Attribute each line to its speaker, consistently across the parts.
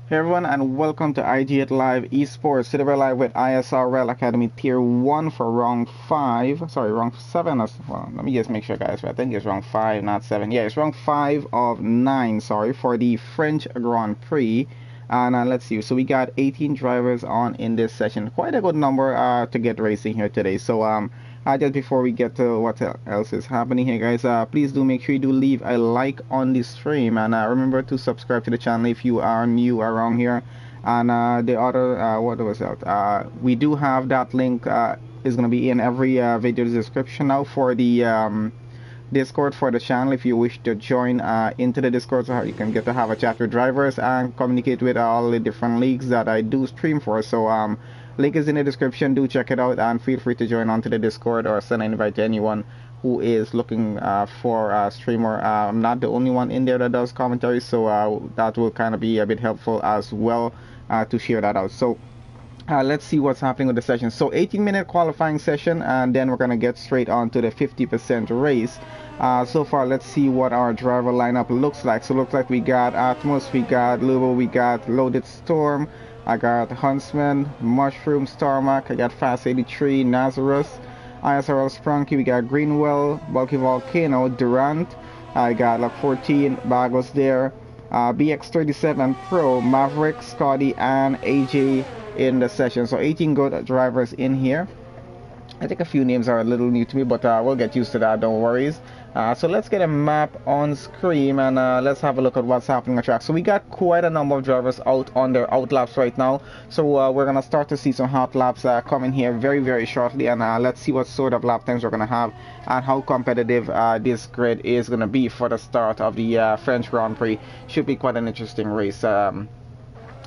Speaker 1: Hey everyone, and welcome to IG8Live Esports. Today we're live with ISRL Academy Tier 1 for round 5. Sorry, round 7. Well, let me just make sure, guys. I think it's round 5, not 7. Yeah, it's round 5 of 9, sorry, for the French Grand Prix. And let's see. So we got 18 drivers on in this session. Quite a good number to get racing here today. So, just before we get to what else is happening here, guys, please do make sure you do leave a like on the stream, and remember to subscribe to the channel if you are new around here. And the other what was that, we do have that link is going to be in every video description now for the Discord for the channel. If you wish to join into the Discord, so you can get to have a chat with drivers and communicate with all the different leagues that I do stream for. So link is in the description. Do check it out and feel free to join onto the Discord or send an invite to anyone who is looking for a streamer. I'm not the only one in there that does commentary, so that will kind of be a bit helpful as well to share that out. So let's see what's happening with the session. So 18-minute qualifying session, and then we're going to get straight on to the 50% race. So far, let's see what our driver lineup looks like. So it looks like we got Atmos, we got Lubo, we got Loaded Storm, I got Huntsman, Mushroom, Starmac, I got Fast 83, Nazarus, ISRL Sprunky, we got Greenwell, Bulky Volcano, Durant, I got like 14 Bagos there, BX37 Pro, Maverick, Scotty, and AJ in the session. So 18 good drivers in here. I think a few names are a little new to me, but we'll get used to that, don't worry. So let's get a map on screen, and let's have a look at what's happening on track. So we got quite a number of drivers out on their out laps right now, so we're gonna start to see some hot laps coming here very, very shortly, and let's see what sort of lap times we're gonna have and how competitive this grid is gonna be for the start of the French Grand Prix. Should be quite an interesting race.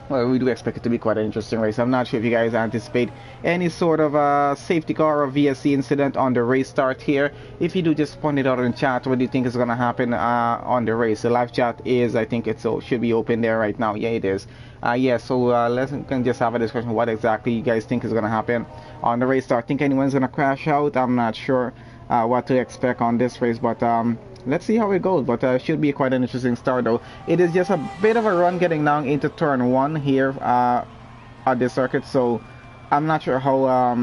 Speaker 1: Well, we do expect it to be quite an interesting race. I'm not sure if you guys anticipate any sort of safety car or VSC incident on the race start here. If you do, just point it out in chat. What do you think is going to happen on the race? The live chat is, I think it's should be open there right now. Yeah, it is. Yeah, so let's can just have a discussion what exactly you guys think is going to happen on the race start. Think anyone's going to crash out? I'm not sure what to expect on this race, but let's see how it goes. But should be quite an interesting start, though. It is just a bit of a run getting down into turn 1 here at this circuit, so I'm not sure how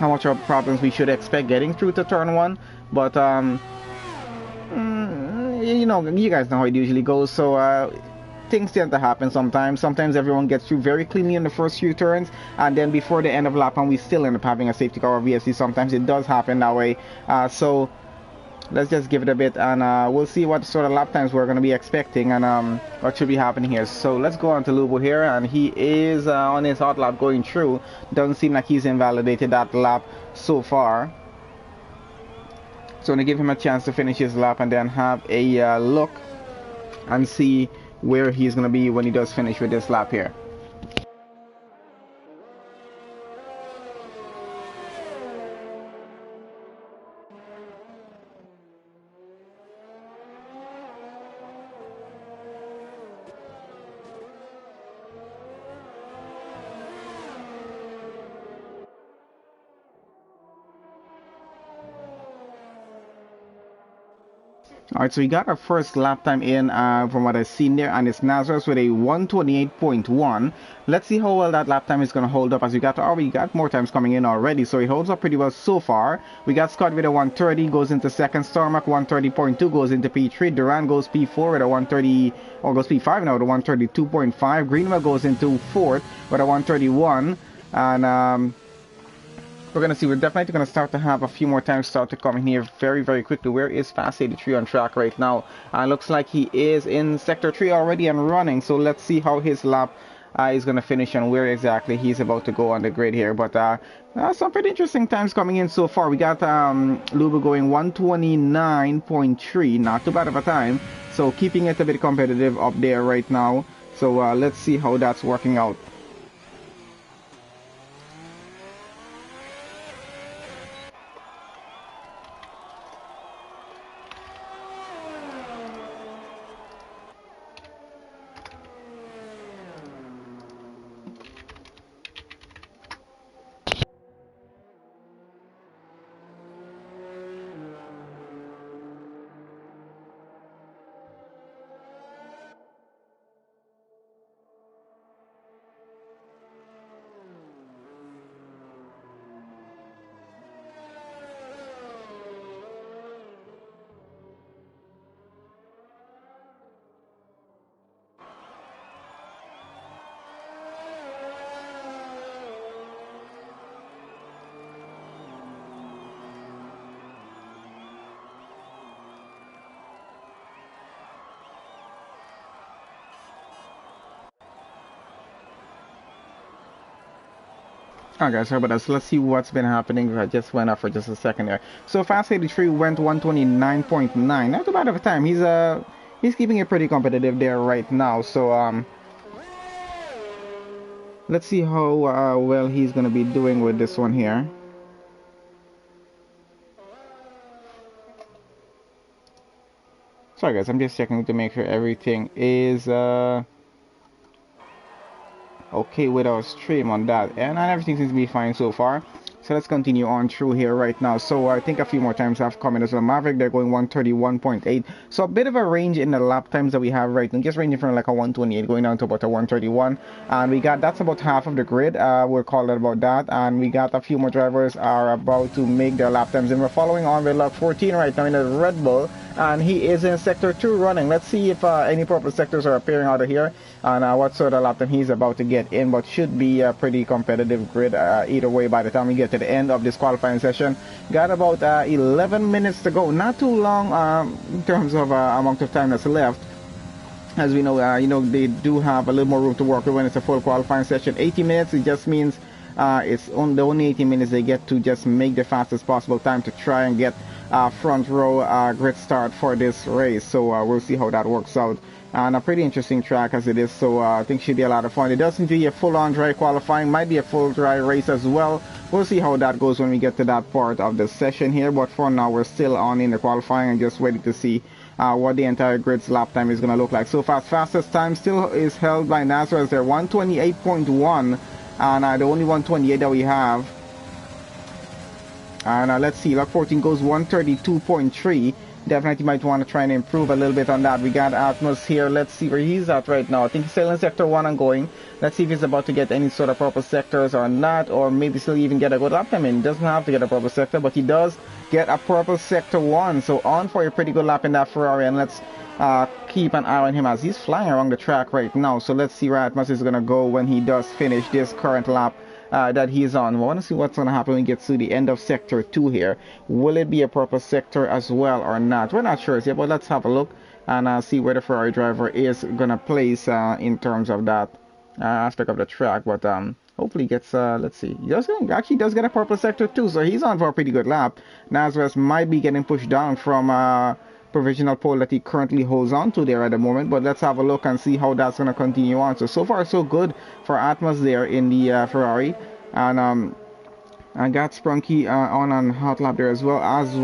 Speaker 1: much of problems we should expect getting through to turn 1, but you know, you guys know how it usually goes. So things tend to happen sometimes. Sometimes everyone gets through very cleanly in the first few turns, and then before the end of lap one, we still end up having a safety car or VSC. Sometimes it does happen that way. So let's just give it a bit, and we'll see what sort of lap times we're going to be expecting, and what should be happening here. So let's go on to Lubo here, and he is on his hot lap going through. Doesn't seem like he's invalidated that lap so far. So I'm going to give him a chance to finish his lap and then have a look and see where he's going to be when he does finish with this lap here. Alright, so we got our first lap time in from what I've seen there, and it's Nazareth with a 128.1. Let's see how well that lap time is going to hold up, as we got already got more times coming in already, so it holds up pretty well so far. We got Scott with a 130, goes into second, Starmac 130.2, goes into P3, Duran goes P4 with a 130, or goes P5 now with a 132.5, Greenwell goes into fourth with a 131, and we're going to see, we're definitely going to start to have a few more times start to come in here very, very quickly. Where is Fast 83 on track right now? Looks like he is in Sector 3 already and running. So let's see how his lap is going to finish and where exactly he's about to go on the grid here. But some pretty interesting times coming in so far. We got Luba going 129.3. Not too bad of a time. So keeping it a bit competitive up there right now. So let's see how that's working out. Alright guys, sorry about that. So let's see what's been happening. I just went up for just a second there. So Fast 83 went 129.9. Not too bad of a time. He's keeping it pretty competitive there right now. So let's see how well he's gonna be doing with this one here. Sorry guys, I'm just checking to make sure everything is okay with our stream on that, and everything seems to be fine so far. So let's continue on through here right now. So I think a few more times have come in as well. Maverick, they're going 131.8. So a bit of a range in the lap times that we have right now, just ranging from like a 128 going down to about a 131. And we got, that's about half of the grid. We'll call it about that. And we got a few more drivers are about to make their lap times. And we're following on with lap 14 right now in the Red Bull. And he is in sector 2 running. Let's see if any purple sectors are appearing out of here and what sort of lap time he's about to get in, but should be a pretty competitive grid either way by the time we get to the end of this qualifying session. Got about 11 minutes to go, not too long in terms of amount of time that's left. As we know, you know, they do have a little more room to work with when it's a full qualifying session. 80 minutes, it just means it's on the only 80 minutes they get to just make the fastest possible time to try and get front row grid start for this race. So we'll see how that works out. And a pretty interesting track as it is, so I think should be a lot of fun. It doesn't be a full-on dry qualifying, might be a full dry race as well. We'll see how that goes when we get to that part of the session here, but for now we're still on in the qualifying and just waiting to see what the entire grid's lap time is going to look like. So fastest time still is held by Nazareth. They're 128.1, and the only 128 that we have. And let's see, lap 14 goes 132.3. Definitely might want to try and improve a little bit on that. We got Atmos here. Let's see where he's at right now. I think he's still in sector 1 and going. Let's see if he's about to get any sort of purple sectors or not, or maybe still even get a good lap time in. He doesn't have to get a purple sector, but he does get a purple sector 1. So on for a pretty good lap in that Ferrari, and let's keep an eye on him as he's flying around the track right now. So let's see where Atmos is going to go when he does finish this current lap that he's on. We want to see what's going to happen when we get to the end of sector 2 here. Will it be a purple sector as well or not? We're not sure yet, but let's have a look and see where the Ferrari driver is going to place in terms of that aspect of the track. But hopefully he gets, let's see, he actually does get a purple sector too, so he's on for a pretty good lap. Nazareth might be getting pushed down from provisional pole that he currently holds on to there at the moment, but let's have a look and see how that's going to continue on. So far so good for Atmos there in the Ferrari, and I got Sprunky on hot lap there as well as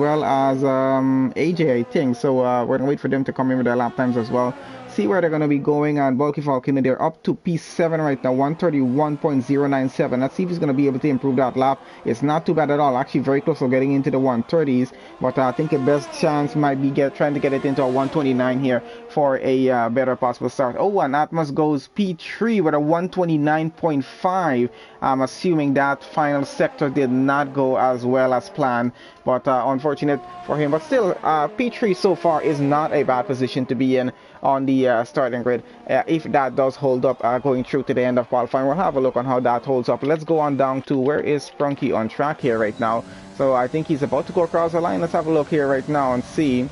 Speaker 1: AJ, I think. So we're gonna wait for them to come in with their lap times as well, see where they're gonna be going. And Bulky Falcon, they're up to P7 right now, 131.097. Let's see if he's gonna be able to improve that lap. It's not too bad at all, actually very close to getting into the 130s, but I think the best chance might be trying to get it into a 129 here for a better possible start. Oh, and Atmos goes P3 with a 129.5. I'm assuming that final sector did not go as well as planned, but unfortunate for him. But still, P3 so far is not a bad position to be in on the starting grid. If that does hold up going through to the end of qualifying, we'll have a look on how that holds up. Let's go on down to where is Sprunky on track here right now. So I think he's about to go across the line. Let's have a look here right now and see.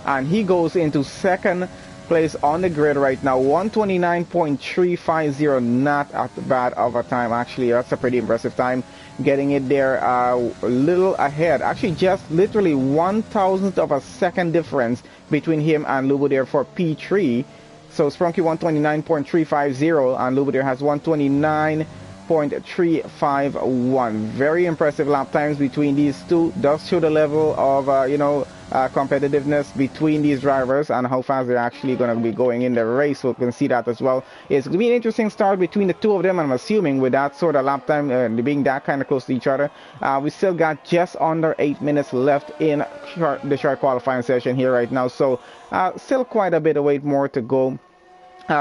Speaker 1: And he goes into second place on the grid right now, 129.350. Not as bad of a time, actually. That's a pretty impressive time, getting it there a little ahead, actually just literally 1,000th of a second difference between him and Lubo there for P3. So Sprunky 129.350 and Lubo there has 129.351. Very impressive lap times between these two. Does show the level of competitiveness between these drivers and how fast they're actually going to be going in the race. So we can see that as well. It's going to be an interesting start between the two of them, and I'm assuming with that sort of lap time being that kind of close to each other. We still got just under 8 minutes left in the short qualifying session here right now, so still quite a bit of wait more to go.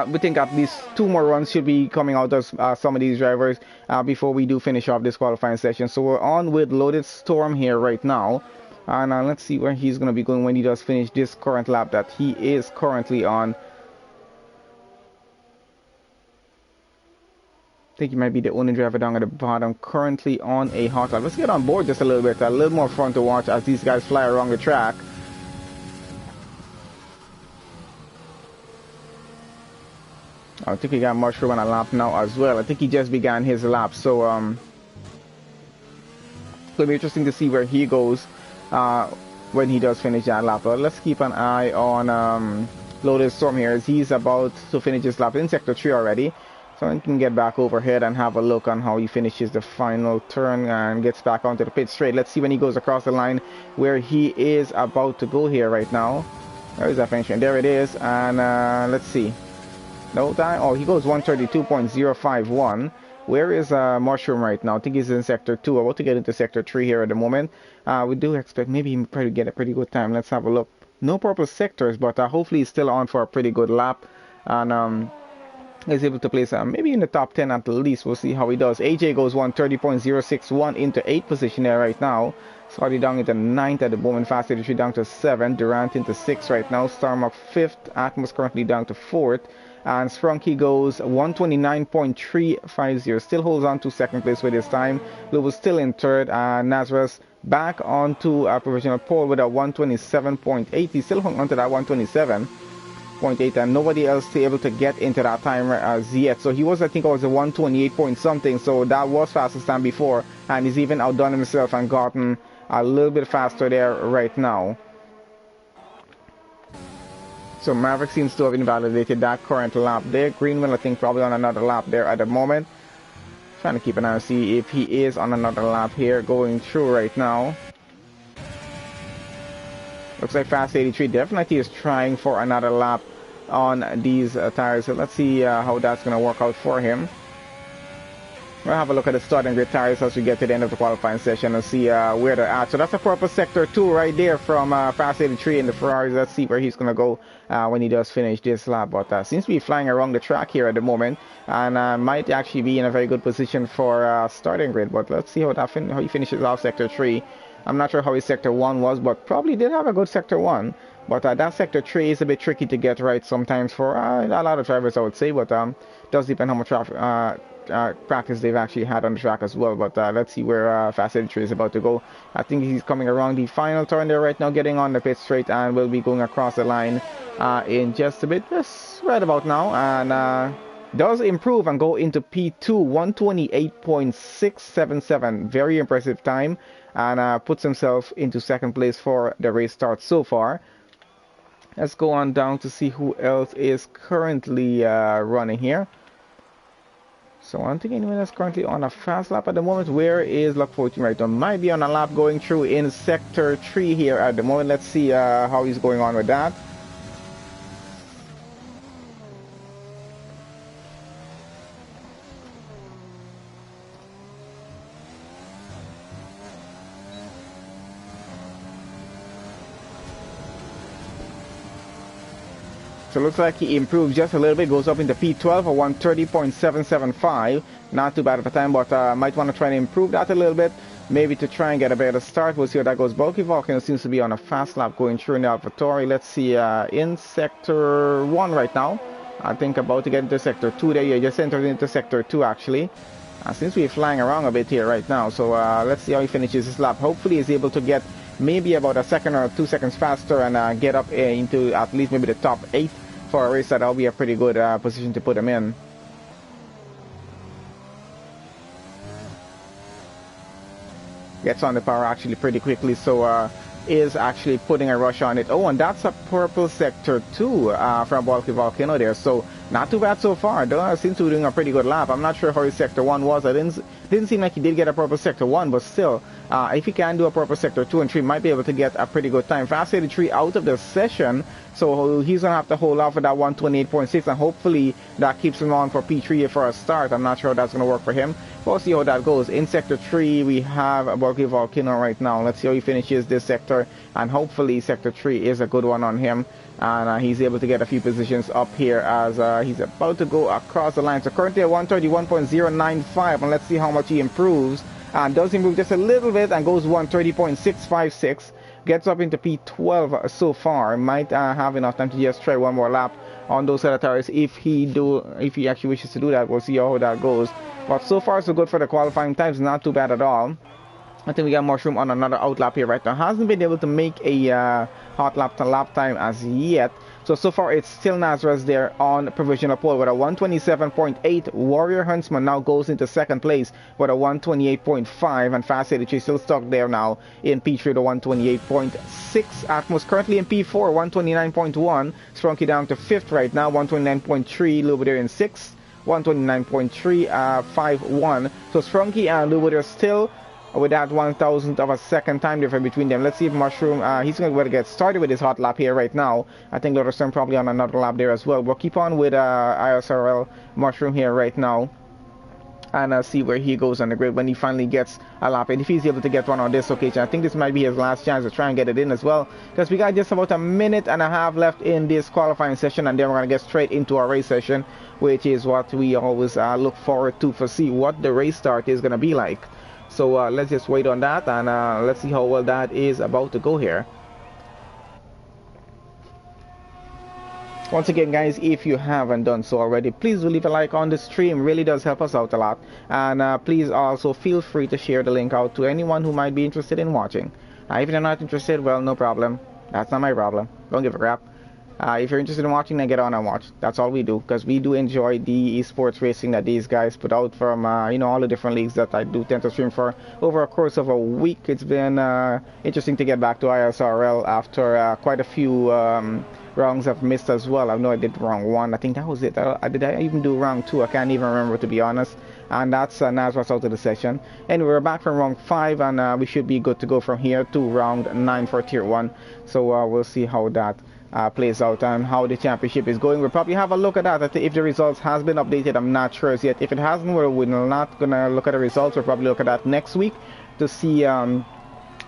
Speaker 1: We think at least 2 more runs should be coming out of some of these drivers before we do finish off this qualifying session. So we're on with Loaded Storm here right now, and let's see where he's going to be going when he does finish this current lap that he is currently on. I think he might be the only driver down at the bottom currently on a hot lap. Let's get on board just a little bit, a little more fun to watch as these guys fly around the track. I think he got Mushroom on a lap now as well. I think he just began his lap, so it'll be interesting to see where he goes when he does finish that lap. But let's keep an eye on Loaded Storm here, as he's about to finish his lap in Sector 3 already. So I can get back overhead and have a look on how he finishes the final turn and gets back onto the pit straight. Let's see when he goes across the line where he is about to go here right now. Where is that finishing? There it is. And let's see. No time. Oh, he goes 132.051. Where is Mushroom right now? I think he's in Sector 2. About to get into Sector 3 here at the moment. We do expect maybe he probably get a pretty good time. Let's have a look. No purple sectors, but hopefully he's still on for a pretty good lap. And is able to place maybe in the top 10 at least. We'll see how he does. AJ goes 130.061 into 8th position there right now. Scotty down into 9th at the moment. Fast 83 down to 7th. Durant into 6th right now. Starmark 5th. Atmos currently down to 4th. And Sprunky goes 129.350. Still holds on to 2nd place with his time. Blue was still in 3rd. Nazareth back onto a provisional pole with a 127.8. He still hung onto that 127.8, and nobody else able to get into that time as yet. So he was, I think, it was a 128 point something. So that was fastest time before, and he's even outdone himself and gotten a little bit faster there right now. So Maverick seems to have invalidated that current lap there. Greenwell, I think, probably on another lap there at the moment. Trying to keep an eye and see if he is on another lap here going through right now. Looks like Fast 83 definitely is trying for another lap on these tires. So let's see how that's going to work out for him. We'll have a look at the starting grid tires as we get to the end of the qualifying session and see where they're at. So that's a purple sector 2 right there from Fast 83 in the Ferraris. Let's see where he's going to go when he does finish this lap. But seems to be flying around the track here at the moment, and might actually be in a very good position for starting grid. But let's see how he finishes off sector 3. I'm not sure how his sector 1 was, but probably did have a good sector 1. But that sector 3 is a bit tricky to get right sometimes for a lot of drivers, I would say. But does depend how much practice they've actually had on the track as well. But let's see where Fast 83 is about to go. I think he's coming around the final turn there right now, getting on the pit straight, and will be going across the line in just a bit, just right about now. And does improve and go into P2, 128.677. Very impressive time, and puts himself into 2nd place for the race start so far. Let's go on down to see who else is currently running here. So I don't think anyone that's currently on a fast lap at the moment. Where is Luck 14 right now? Might be on a lap going through in sector 3 here at the moment. Let's see how he's going on with that. So it looks like he improved just a little bit, goes up into P12 or 130.775. Not too bad of a time, but might want to try and improve that a little bit, maybe to try and get a better start. We'll see how that goes. Bulky Volcano seems to be on a fast lap going through in the AlphaTauri. Let's see, in sector 1 right now. I think about to get into sector 2 there. You just entered into sector 2 actually. Seems to be flying around a bit here right now. So let's see how he finishes his lap. Hopefully he's able to get maybe about a second or 2 seconds faster and get up into at least maybe the top 8 for a race. That'll be a pretty good position to put him in. Gets on the power actually pretty quickly, so is actually putting a rush on it. Oh, and that's a purple sector 2 from Bulky Volcano there, so not too bad so far. Seems to be doing a pretty good lap. I'm not sure how his sector 1 was. I didn't seem like he did get a purple sector 1, but still, if he can do a purple sector 2 and 3, might be able to get a pretty good time. Fast 83 out of the session, so he's going to have to hold off for that 128.6, and hopefully that keeps him on for P3 for a start. I'm not sure how that's going to work for him. We'll see how that goes. In sector 3, we have a Bulky Volcano right now. Let's see how he finishes this sector, and hopefully sector 3 is a good one on him, and he's able to get a few positions up here as he's about to go across the line. So currently at 131.095, and let's see how much he improves. And does improve just a little bit and goes 130.656. Gets up into P12 so far. Might have enough time to just try one more lap on those other tires if he actually wishes to do that. We'll see how that goes. But so far so good for the qualifying times. Not too bad at all. I think we got Mushroom on another outlap here right now. Hasn't been able to make a hot lap time as yet. So far it's still Nazareth there on provisional pole with a 127.8. Warrior Huntsman now goes into second place with a 128.5, and Fast 83 still stuck there now in P3 with a 128.6. Atmos currently in P4, 129.1. Sprunky down to 5th right now, 129.3. Lubiter in 6th, 129.3, 5-1. So Sprunky and Lubiter still with that 1,000th of a second time difference between them. Let's see if Mushroom, he's going to get started with his hot lap here right now. I think Lotusturm probably on another lap there as well. We'll keep on with ISRL Mushroom here right now, and see where he goes on the grid when he finally gets a lap. And if he's able to get one on this occasion, I think this might be his last chance to try and get it in as well, because we got just about a minute and a half left in this qualifying session, and then we're going to get straight into our race session, which is what we always look forward to see what the race start is going to be like. So let's just wait on that, and let's see how well that is about to go here. Once again, guys, if you haven't done so already, please do leave a like on the stream. Really does help us out a lot. And please also feel free to share the link out to anyone who might be interested in watching. If you're not interested, well, no problem. That's not my problem. Don't give a crap. If you're interested in watching, then get on and watch. That's all we do, because we do enjoy the esports racing that these guys put out from you know, all the different leagues that I do tend to stream for over a course of a week. It's been interesting to get back to ISRL after quite a few rounds I've missed as well. I know I did round 1. I think that was it. Did I even do round 2? I can't even remember, to be honest. And that's Nazareth out of the session. Anyway, we're back from round 5, and we should be good to go from here to round 9 for tier 1. So we'll see how that plays out and how the championship is going. We'll probably have a look at that. If the results has been updated, I'm not sure as yet. If it hasn't, we're not gonna look at the results. We'll probably look at that next week to see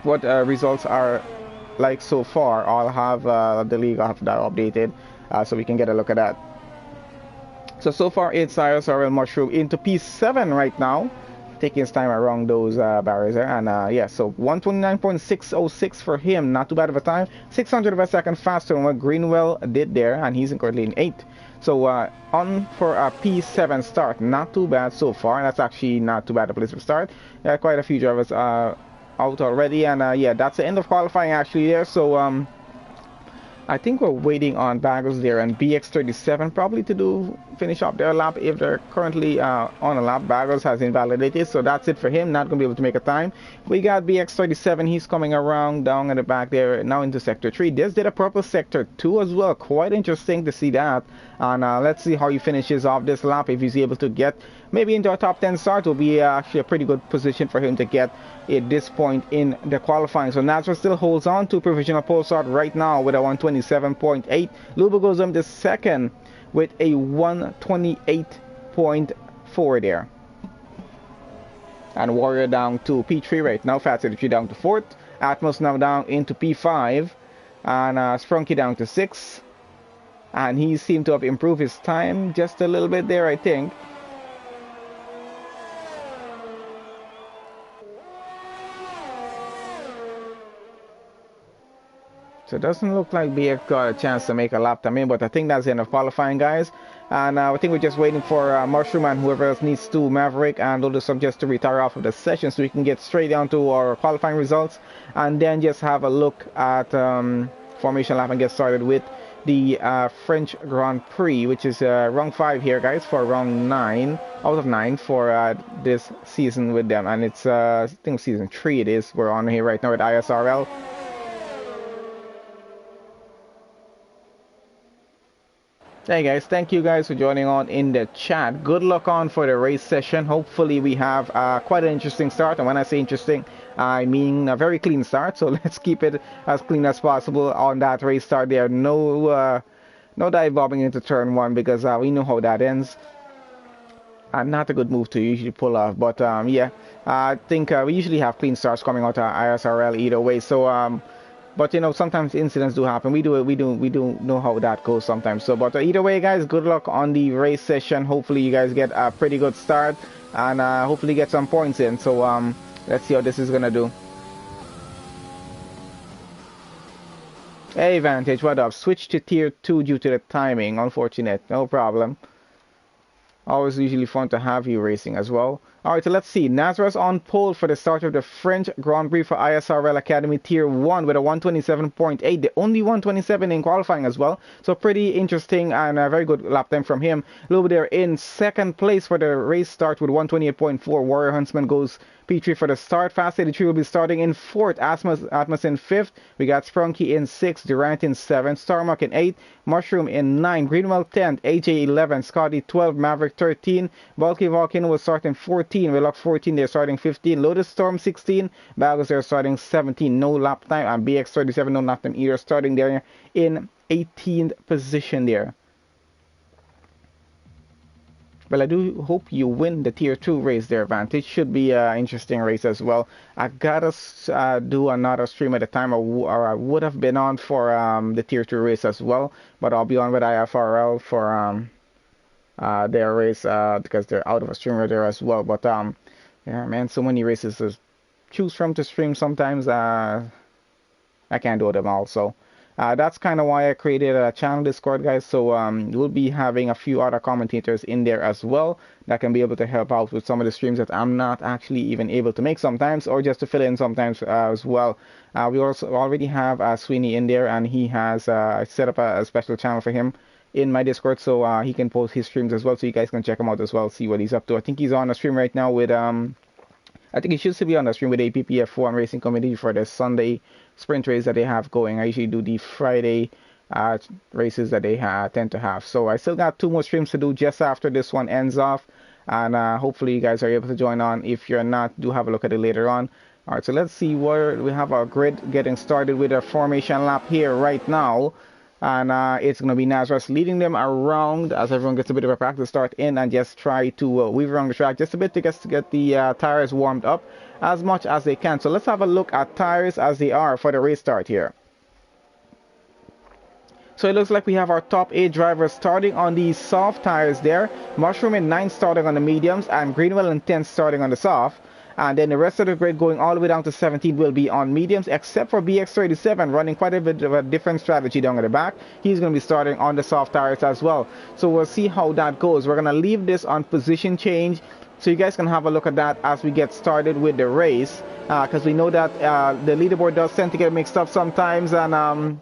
Speaker 1: what results are like so far. I'll have the league, I'll have that updated so we can get a look at that. So far it's ISRL Mushroom into P7 right now, taking his time around those barriers there, and yeah, so 129.606 for him, not too bad of a time, 600 of a second faster than what Greenwell did there, and he's currently in 8th. So on for a P7 start, not too bad so far. That's actually not too bad a place to start. Quite a few drivers out already, and yeah, that's the end of qualifying actually there. So I think we're waiting on Bagels there and BX37 probably to finish up their lap if they're currently on a lap. Bagels has invalidated, so that's it for him. Not going to be able to make a time. We got BX37. He's coming around down at the back there now into Sector 3. This did a purple Sector 2 as well. Quite interesting to see that. And let's see how he finishes off this lap. If he's able to get maybe into a top 10 start, will be actually a pretty good position for him to get at this point in the qualifying. So Nazareth still holds on to provisional pole start right now with a 127.8. Luba goes on to second with a 128.4 there. And Warrior down to P3 right now. Fast 83 down to 4th. Atmos now down into P5. And Sprunky down to 6th. And he seemed to have improved his time just a little bit there, I think. So it doesn't look like BX got a chance to make a lap time in, but I think that's the end of qualifying, guys. And I think we're just waiting for Mushroom and whoever else needs to, Maverick and Lotusturm, just to retire off of the session so we can get straight down to our qualifying results and then just have a look at formation lap and get started with the French Grand Prix, which is round 5 here, guys, for round 9 out of 9 for this season with them. And it's I think season 3 it is. We're on here right now with ISRL. Hey guys, thank you guys for joining on in the chat. Good luck on for the race session. Hopefully we have quite an interesting start, and when I say interesting, I mean a very clean start. So let's keep it as clean as possible on that race start there. No dive bombing into turn 1, because we know how that ends. Not a good move to usually pull off, but yeah, I think we usually have clean starts coming out of ISRL either way. So but you know, sometimes incidents do happen. We do know how that goes sometimes. So, but either way, guys, good luck on the race session. Hopefully, you guys get a pretty good start and hopefully get some points in. So, let's see how this is gonna do. Hey, Vantage, what up? Switch to tier 2 due to the timing. Unfortunate. No problem. Always usually fun to have you racing as well. Alright, so let's see. Nazareth on pole for the start of the French Grand Prix for ISRL Academy Tier 1 with a 127.8. The only 127 in qualifying as well. So pretty interesting and a very good lap time from him. A little bit there in second place for the race start with 128.4. Warrior Huntsman goes P3 for the start. Fast 83 will be starting in 4th. Atmos in 5th. We got Sprunky in 6th. Durant in 7th. Starmark in 8th. Mushroom in 9th. Greenwell 10th. AJ 11th. Scotty 12th. Maverick 13th. Bulky Volcano will start in 14th. Willock 14, they're starting 15. Lotus Storm 16. Bagos, they're starting 17. No lap time. And BX 37, no lap time either. Starting there in 18th position there. Well, I do hope you win the Tier 2 race there, Vantage. Should be an interesting race as well. I gotta do another stream at the time, or I would have been on for the Tier 2 race as well. But I'll be on with IFRL for their race because they're out of a streamer there as well. But yeah, man, so many races to choose from to stream sometimes. I can't do them all, so that's kind of why I created a channel Discord, guys. So we'll be having a few other commentators in there as well that can be able to help out with some of the streams that I'm not actually even able to make sometimes, or just to fill in sometimes as well. We also already have Sweeney in there, and he has set up a special channel for him in my Discord, so he can post his streams as well, so you guys can check him out as well, see what he's up to. I think he's on a stream right now with I think he should still be on the stream with APPF1 Racing Committee for the Sunday sprint race that they have going. I usually do the Friday races that they tend to have. So I still got 2 more streams to do just after this one ends off, and hopefully you guys are able to join on. If you're not, do have a look at it later on. Alright, so let's see where we have our grid getting started with a formation lap here right now. And it's going to be Nazareth leading them around as everyone gets a bit of a practice start in and just try to weave around the track just a bit to get the tires warmed up as much as they can. So let's have a look at tires as they are for the race start here. So it looks like we have our top 8 drivers starting on the soft tires there. Mushroom in 9th starting on the mediums, and Greenwell in 10th starting on the soft. And then the rest of the grid going all the way down to 17 will be on mediums, except for BX37 running quite a bit of a different strategy down at the back. He's going to be starting on the soft tires as well. So we'll see how that goes. We're going to leave this on position change, so you guys can have a look at that as we get started with the race. Because we know that the leaderboard does tend to get mixed up sometimes, and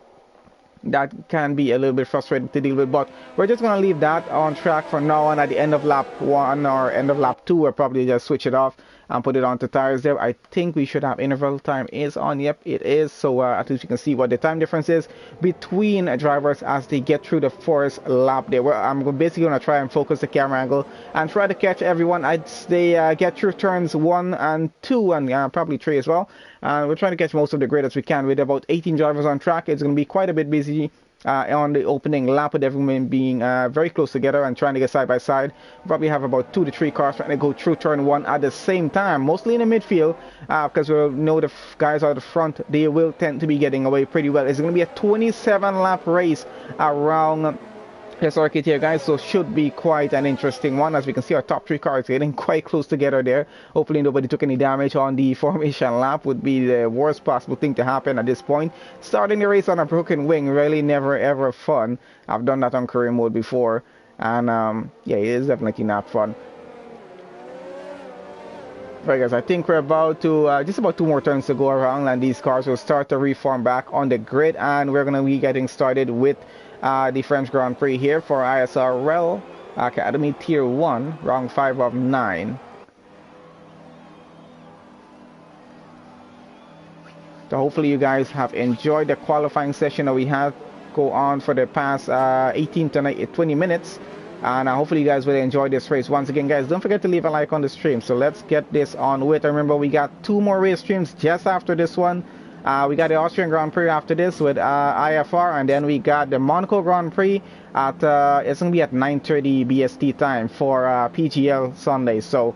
Speaker 1: that can be a little bit frustrating to deal with, but we're just going to leave that on track for now on. At the end of lap 1 or end of lap 2, we'll probably just switch it off and put it onto tires there. I think we should have interval time is on. Yep, it is. So at least you can see what the time difference is between drivers as they get through the first lap there. I'm basically going to try and focus the camera angle and try to catch everyone as they get through turns 1 and 2 and probably 3 as well. We're trying to catch most of the grid as we can. With about 18 drivers on track, it's going to be quite a bit busy on the opening lap, with everyone being very close together and trying to get side by side. Probably have about 2 to 3 cars trying to go through turn 1 at the same time, mostly in the midfield, because we'll know the guys out the front, they will tend to be getting away pretty well. It's going to be a 27 lap race around the circuit here, guys, so should be quite an interesting one. As we can see, our top 3 cars getting quite close together there. Hopefully nobody took any damage on the formation lap. Would be the worst possible thing to happen at this point. Starting the race on a broken wing, really never ever fun. I've done that on career mode before, and yeah, it is definitely not fun. Right, guys, I think we're about to just about 2 more turns to go around, and these cars will start to reform back on the grid, and we're going to be getting started with the French Grand Prix here for ISRL Academy Tier 1, round 5 of 9. So hopefully you guys have enjoyed the qualifying session that we had go on for the past 18 to 20 minutes. And hopefully you guys will enjoy this race. Once again, guys, don't forget to leave a like on the stream. So let's get this on with. Remember, we got 2 more race streams just after this one. We got the Austrian Grand Prix after this with IFR, and then we got the Monaco Grand Prix at it's gonna be at 9:30 BST time for PGL Sunday. So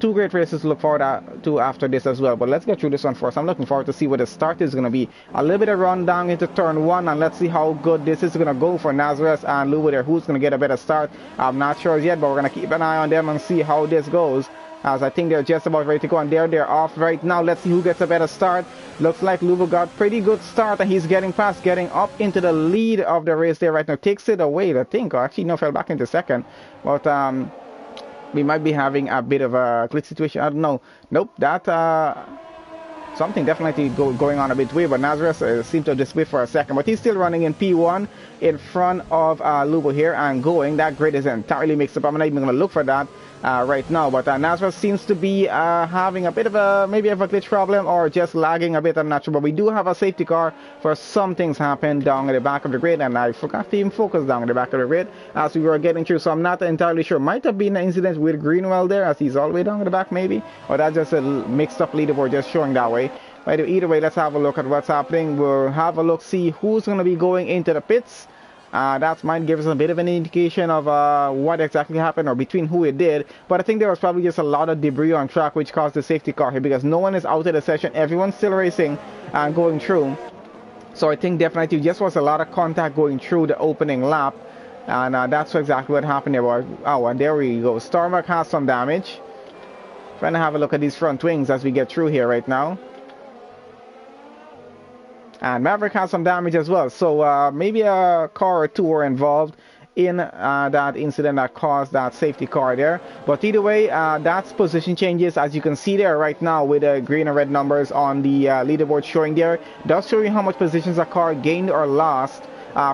Speaker 1: 2 great races to look forward to after this as well. But let's get through this one first. I'm looking forward to see what the start is gonna be. A little bit of rundown into turn 1, and let's see how good this is gonna go for Nazareth and Luba there. Who's gonna get a better start? I'm not sure yet, but we're gonna keep an eye on them and see how this goes, as I think they're just about ready to go, and they're off right now. Let's see who gets a better start. Looks like Luba got pretty good start, and he's getting past, getting up into the lead of the race there right now. Takes it away, I think, or actually no, fell back into second. But we might be having a bit of a glitch situation. I don't know. Nope, that something definitely going on a bit weird, but Nazareth seemed to display for a second, but he's still running in P1 in front of Lubo here and going. That grid is entirely mixed up. I'm not even going to look for that right now, but Nazareth seems to be having a bit of a maybe of a glitch problem or just lagging a bit. I'm not sure, but we do have a safety car for some things happened down at the back of the grid, and I forgot to even focus down at the back of the grid as we were getting through, so I'm not entirely sure. Might have been an incident with Greenwell there as he's all the way down at the back maybe, or that's just a mixed up leaderboard just showing that way. But either way, let's have a look at what's happening. We'll have a look, see who's going to be going into the pits. That might give us a bit of an indication of what exactly happened or between who it did. But I think there was probably just a lot of debris on track which caused the safety car here, because no one is out of the session. Everyone's still racing and going through. So I think definitely just was a lot of contact going through the opening lap. And that's exactly what happened there. Oh, and there we go. Starbuck has some damage. Trying to have a look at these front wings as we get through here right now. And Maverick has some damage as well, so maybe a car or two were involved in that incident that caused that safety car there. But either way, that's position changes, as you can see there right now with the green and red numbers on the leaderboard showing there. Does show you how much positions a car gained or lost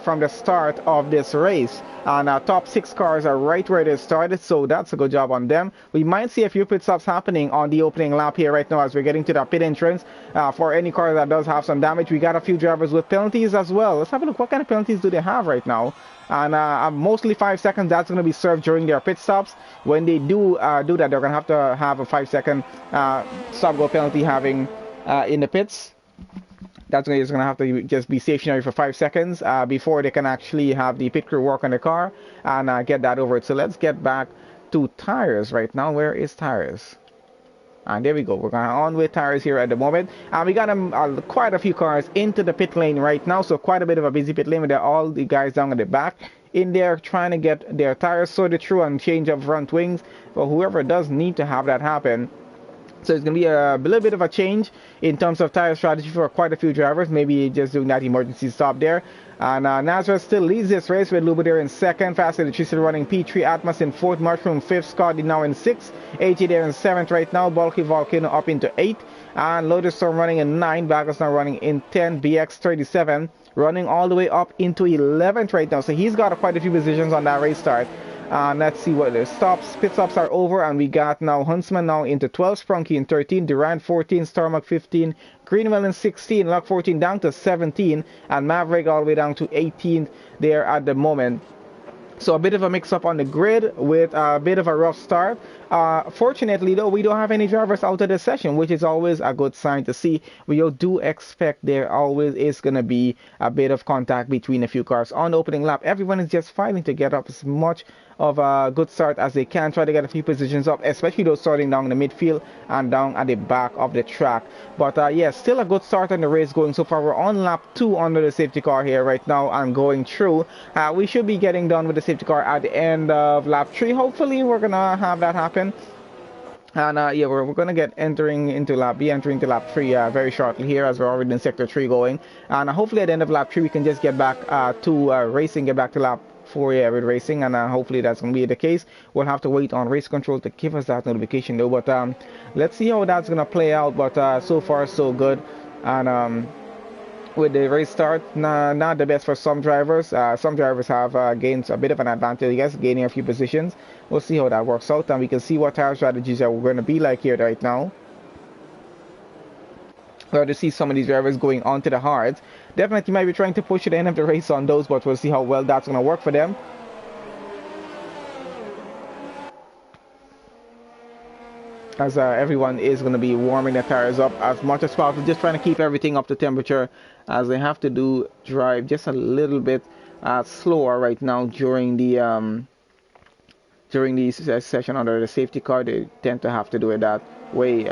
Speaker 1: from the start of this race. And top 6 cars are right where they started, so that's a good job on them. We might see a few pit stops happening on the opening lap here right now as we're getting to the pit entrance. For any car that does have some damage, we got a few drivers with penalties as well. Let's have a look. What kind of penalties do they have right now? And mostly 5 seconds. That's going to be served during their pit stops. When they do that, they're going to have a 5-second stop-go penalty having in the pits. That's going to have to just be stationary for 5 seconds before they can actually have the pit crew work on the car and get that over it. So let's get back to tires right now. Where is tires? And there we go. We're going on with tires here at the moment. And we got quite a few cars into the pit lane right now. So quite a bit of a busy pit lane with all the guys down at the back in there trying to get their tires sorted through and change up front wings. But whoever does need to have that happen. So it's going to be a little bit of a change in terms of tire strategy for quite a few drivers. Maybe just doing that emergency stop there. And Nazareth still leads this race with Luba there in second. Fast Electricity running P3, Atmos in fourth, Mushroom fifth, Scotty now in sixth, AJ there in seventh right now, Bulky Volcano up into eighth, and Lotus Storm running in 9, Baggles now running in 10, BX 37 running all the way up into 11th right now. So he's got quite a few positions on that race start. Let's see what the pit stops are over, and we got now Huntsman now into 12, Sprunky in 13, Durant 14, Starmuck 15, Greenwell in 16, Lock 14 down to 17, and Maverick all the way down to 18 there at the moment. So a bit of a mix-up on the grid with a bit of a rough start. Fortunately, though, we don't have any drivers out of the session, which is always a good sign to see. We do expect there always is going to be a bit of contact between a few cars on the opening lap. Everyone is just fighting to get up as much of a good start as they can, try to get a few positions up, especially those starting down in the midfield and down at the back of the track. But yeah, still a good start on the race going so far. We're on lap 2 under the safety car here right now and going through. We should be getting done with the safety car at the end of lap 3. Hopefully we're gonna have that happen. And yeah, we're gonna get entering into lap 3 very shortly here, as we're already in sector 3 going. And hopefully at the end of lap 3 we can just get back to racing, get back to lap 4 with racing, and hopefully that's going to be the case. We'll have to wait on race control to give us that notification though, but let's see how that's going to play out. But so far so good. And with the race start, not the best for some drivers. Some drivers have gained a bit of an advantage, I guess, gaining a few positions. We'll see how that works out, and we can see what tire strategies are going to be like here right now. To see some of these drivers going on to the hards. Definitely might be trying to push to the end of the race on those, but we'll see how well that's going to work for them. As everyone is going to be warming their tires up as much as possible, just trying to keep everything up to temperature, as they have to drive just a little bit slower right now during the session under the safety car. They tend to have to do it that way.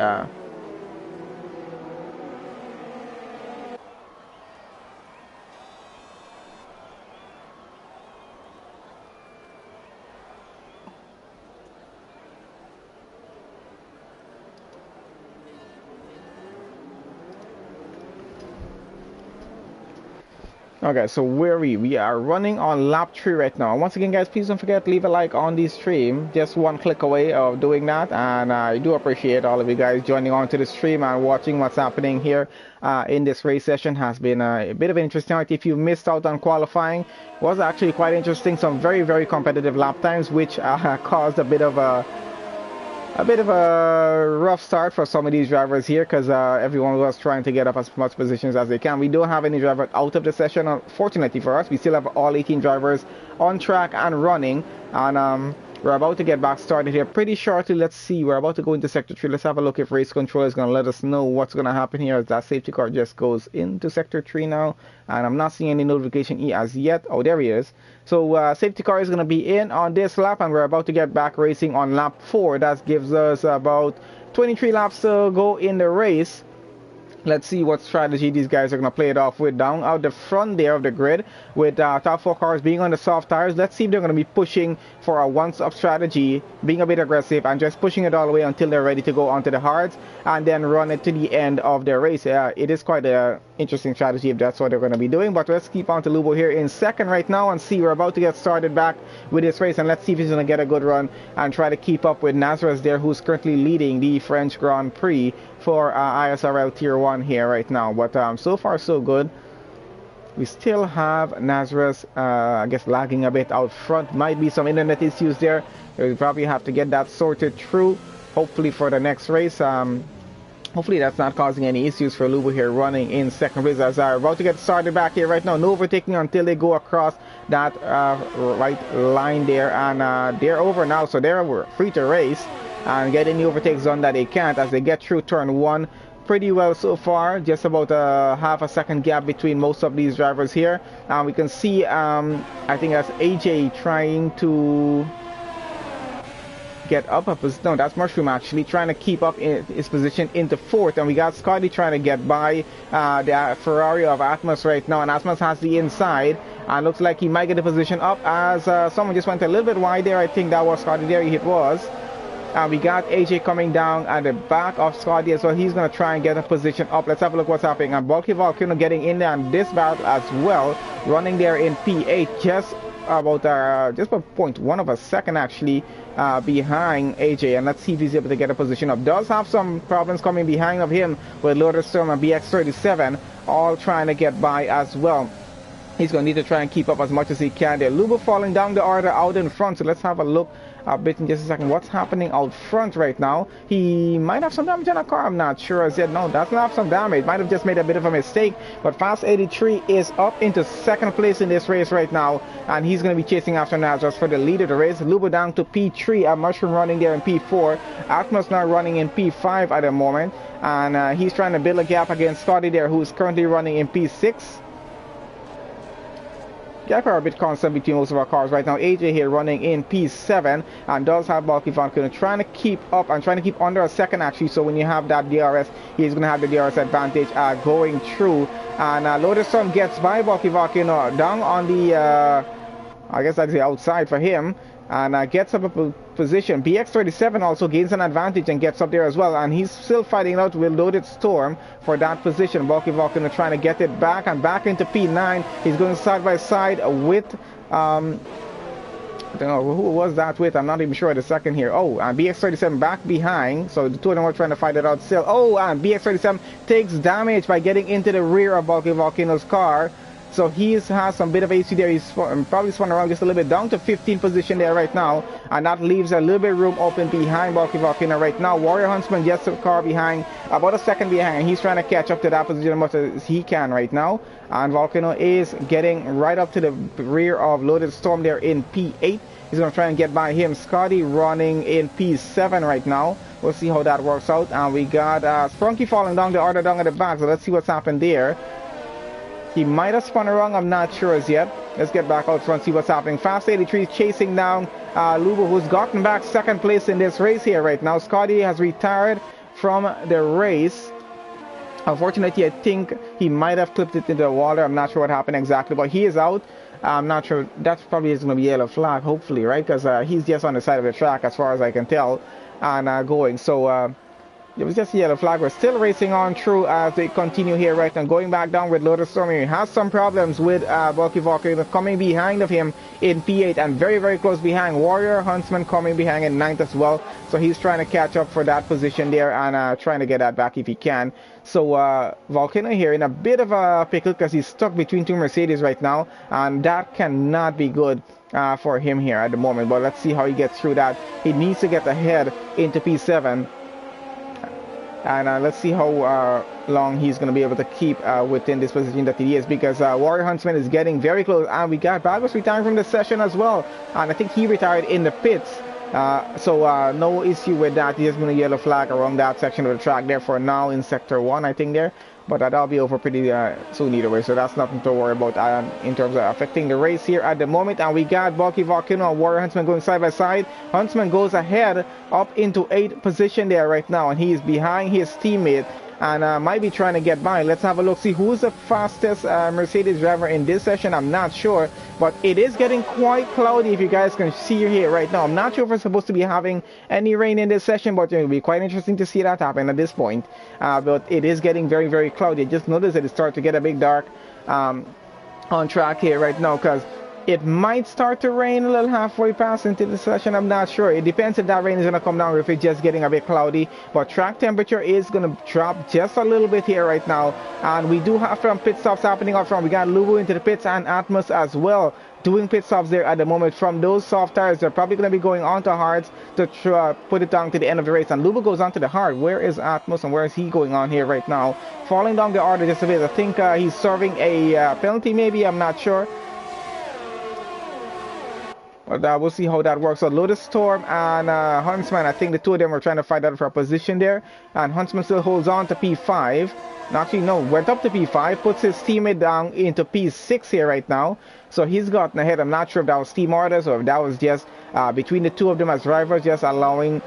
Speaker 1: Okay, so where we are running on lap 3 right now. Once again, guys, please don't forget to leave a like on the stream. Just one click away of doing that, and I do appreciate all of you guys joining on to the stream and watching what's happening here in this race session. Has been a bit of an interesting night. If you missed out on qualifying, it was actually quite interesting. Some very competitive lap times, which caused a bit of a rough start for some of these drivers here, because everyone was trying to get up as much positions as they can. We don't have any driver out of the session, unfortunately for us. We still have all 18 drivers on track and running, and we're about to get back started here pretty shortly. Let's see, we're about to go into sector 3. Let's have a look if race control is going to let us know what's going to happen here, as that safety car just goes into sector 3 now, and I'm not seeing any notification as yet. Oh, there he is. So safety car is going to be in on this lap, and we're about to get back racing on lap 4. That gives us about 23 laps to go in the race. Let's see what strategy these guys are going to play it off with. Down out the front there of the grid, with top 4 cars being on the soft tires. Let's see if they're going to be pushing for a once-up strategy, being a bit aggressive and just pushing it all the way until they're ready to go onto the hards and then run it to the end of their race. It is quite an interesting strategy if that's what they're going to be doing. But let's keep on to Lubo here in second right now and see. We're about to get started back with this race, and let's see if he's going to get a good run and try to keep up with Nazareth there, who's currently leading the French Grand Prix for ISRL Tier 1 here right now. But so far so good. We still have Nazareth, I guess, lagging a bit out front. Might be some internet issues there. We'll probably have to get that sorted through, hopefully, for the next race. Hopefully that's not causing any issues for Lubo here running in second place, as are about to get started back here right now. No overtaking until they go across that right line there, and they're over now, so they're free to race and get any overtakes done that they can't as they get through turn 1 pretty well so far. Just about a half a second gap between most of these drivers here, and we can see I think that's AJ trying to get up a position. No, that's Mushroom actually trying to keep up in his position into 4th, and we got Scotty trying to get by the Ferrari of Atmos right now, and Atmos has the inside and looks like he might get the position up as someone just went a little bit wide there. I think that was Scotty there. It was. And we got AJ coming down at the back of Scotty as well. He's going to try and get a position up. Let's have a look what's happening. And Bulky Volcano getting in there on this battle as well, running there in P8, just about 0.1 of a second actually behind AJ. And let's see if he's able to get a position up. Does have some problems coming behind of him with Lotus Storm and BX37 all trying to get by as well. He's going to need to try and keep up as much as he can there. Lubo falling down the order out in front, so let's have a look a bit in just a second what's happening out front right now. He might have some damage on a car, I'm not sure as yet. No, does not have some damage, might have just made a bit of a mistake. But Fast 83 is up into second place in this race right now, and he's going to be chasing after Nazareth for the lead of the race. Lubo down to P3, Mushroom running there in P4, Atmos now running in P5 at the moment, and he's trying to build a gap against Scotty there, who's currently running in P6. Gap are a bit constant between most of our cars right now. AJ here running in P7 and does have Bulky Volcano trying to keep up and trying to keep under a second actually, so when you have that DRS, he's going to have the DRS advantage going through. And Lotus Storm gets by Bulky Volcano down on the I guess that's the outside for him, and gets up a position. BX37 also gains an advantage and gets up there as well, and he's still fighting out with Loaded Storm for that position. Bulky Volcano trying to get it back and back into P9. He's going side by side with I don't know who was that with, I'm not even sure at the second here. Oh, and BX37 back behind, so the two of them were trying to fight it out still. Oh, and BX37 takes damage by getting into the rear of Bulky Volcano's car. So he has some bit of AC there. He's probably spun around just a little bit, down to 15th position there right now. And that leaves a little bit of room open behind Bulky Volcano right now. Warrior Huntsman gets the car behind, about a second behind. And he's trying to catch up to that position as much as he can right now. And Volcano is getting right up to the rear of Loaded Storm there in P8. He's going to try and get by him. Scotty running in P7 right now. We'll see how that works out. And we got Sprunky falling down the order down at the back. So let's see what's happened there. He might have spun around, I'm not sure as yet. Let's get back out front, see what's happening. Fast 83 is chasing down Lubo, who's gotten back second place in this race here right now. Scotty has retired from the race. Unfortunately, I think he might have clipped it into the water. I'm not sure what happened exactly, but he is out. I'm not sure. That probably is going to be a yellow flag, hopefully, right? Because he's just on the side of the track as far as I can tell, and going. So It was just a yellow flag. We're still racing on through as they continue here right now. Going back down with Lotus Storm. He has some problems with Bulky Volcano coming behind of him in P8 and very, very close behind. Warrior Huntsman coming behind in 9th as well. So he's trying to catch up for that position there and trying to get that back if he can. So Volcano here in a bit of a pickle because he's stuck between two Mercedes right now. And that cannot be good for him here at the moment. But let's see how he gets through that. He needs to get ahead into P7. And let's see how long he's going to be able to keep within this position that he is, because Warrior Huntsman is getting very close. And we got Bagos retiring from the session as well. And I think he retired in the pits. So no issue with that. He's going to yellow flag around that section of the track there for now in Sector 1, I think there. But that'll be over pretty soon either way. So that's nothing to worry about in terms of affecting the race here at the moment. And we got Bulky Volcano and Warrior Huntsman going side by side. Huntsman goes ahead up into 8th position there right now. And he is behind his teammate. And might be trying to get by. Let's have a look, see who's the fastest Mercedes driver in this session. I'm not sure, but it is getting quite cloudy, if you guys can see here right now. I'm not sure if we're supposed to be having any rain in this session, but it will be quite interesting to see that happen at this point. But it is getting very, very cloudy. Just notice that it started to get a bit dark on track here right now, because it might start to rain a little halfway past into the session. I'm not sure. It depends if that rain is going to come down or if it's just getting a bit cloudy. But track temperature is going to drop just a little bit here right now. And we do have some pit stops happening up front. We got Lubu into the pits and Atmos as well doing pit stops there at the moment. From those soft tires, they're probably going to be going on to hards to put it down to the end of the race. And Lubu goes on to the hard. Where is Atmos and where is he going on here right now? Falling down the order just a bit. I think he's serving a penalty maybe. I'm not sure. But we'll see how that works. So Lotus Storm and Huntsman, I think the two of them were trying to fight out for a position there. And Huntsman still holds on to P5. Actually, no, went up to P5, puts his teammate down into P6 here right now. So he's gotten ahead. I'm not sure if that was team orders or if that was just between the two of them as drivers, just allowing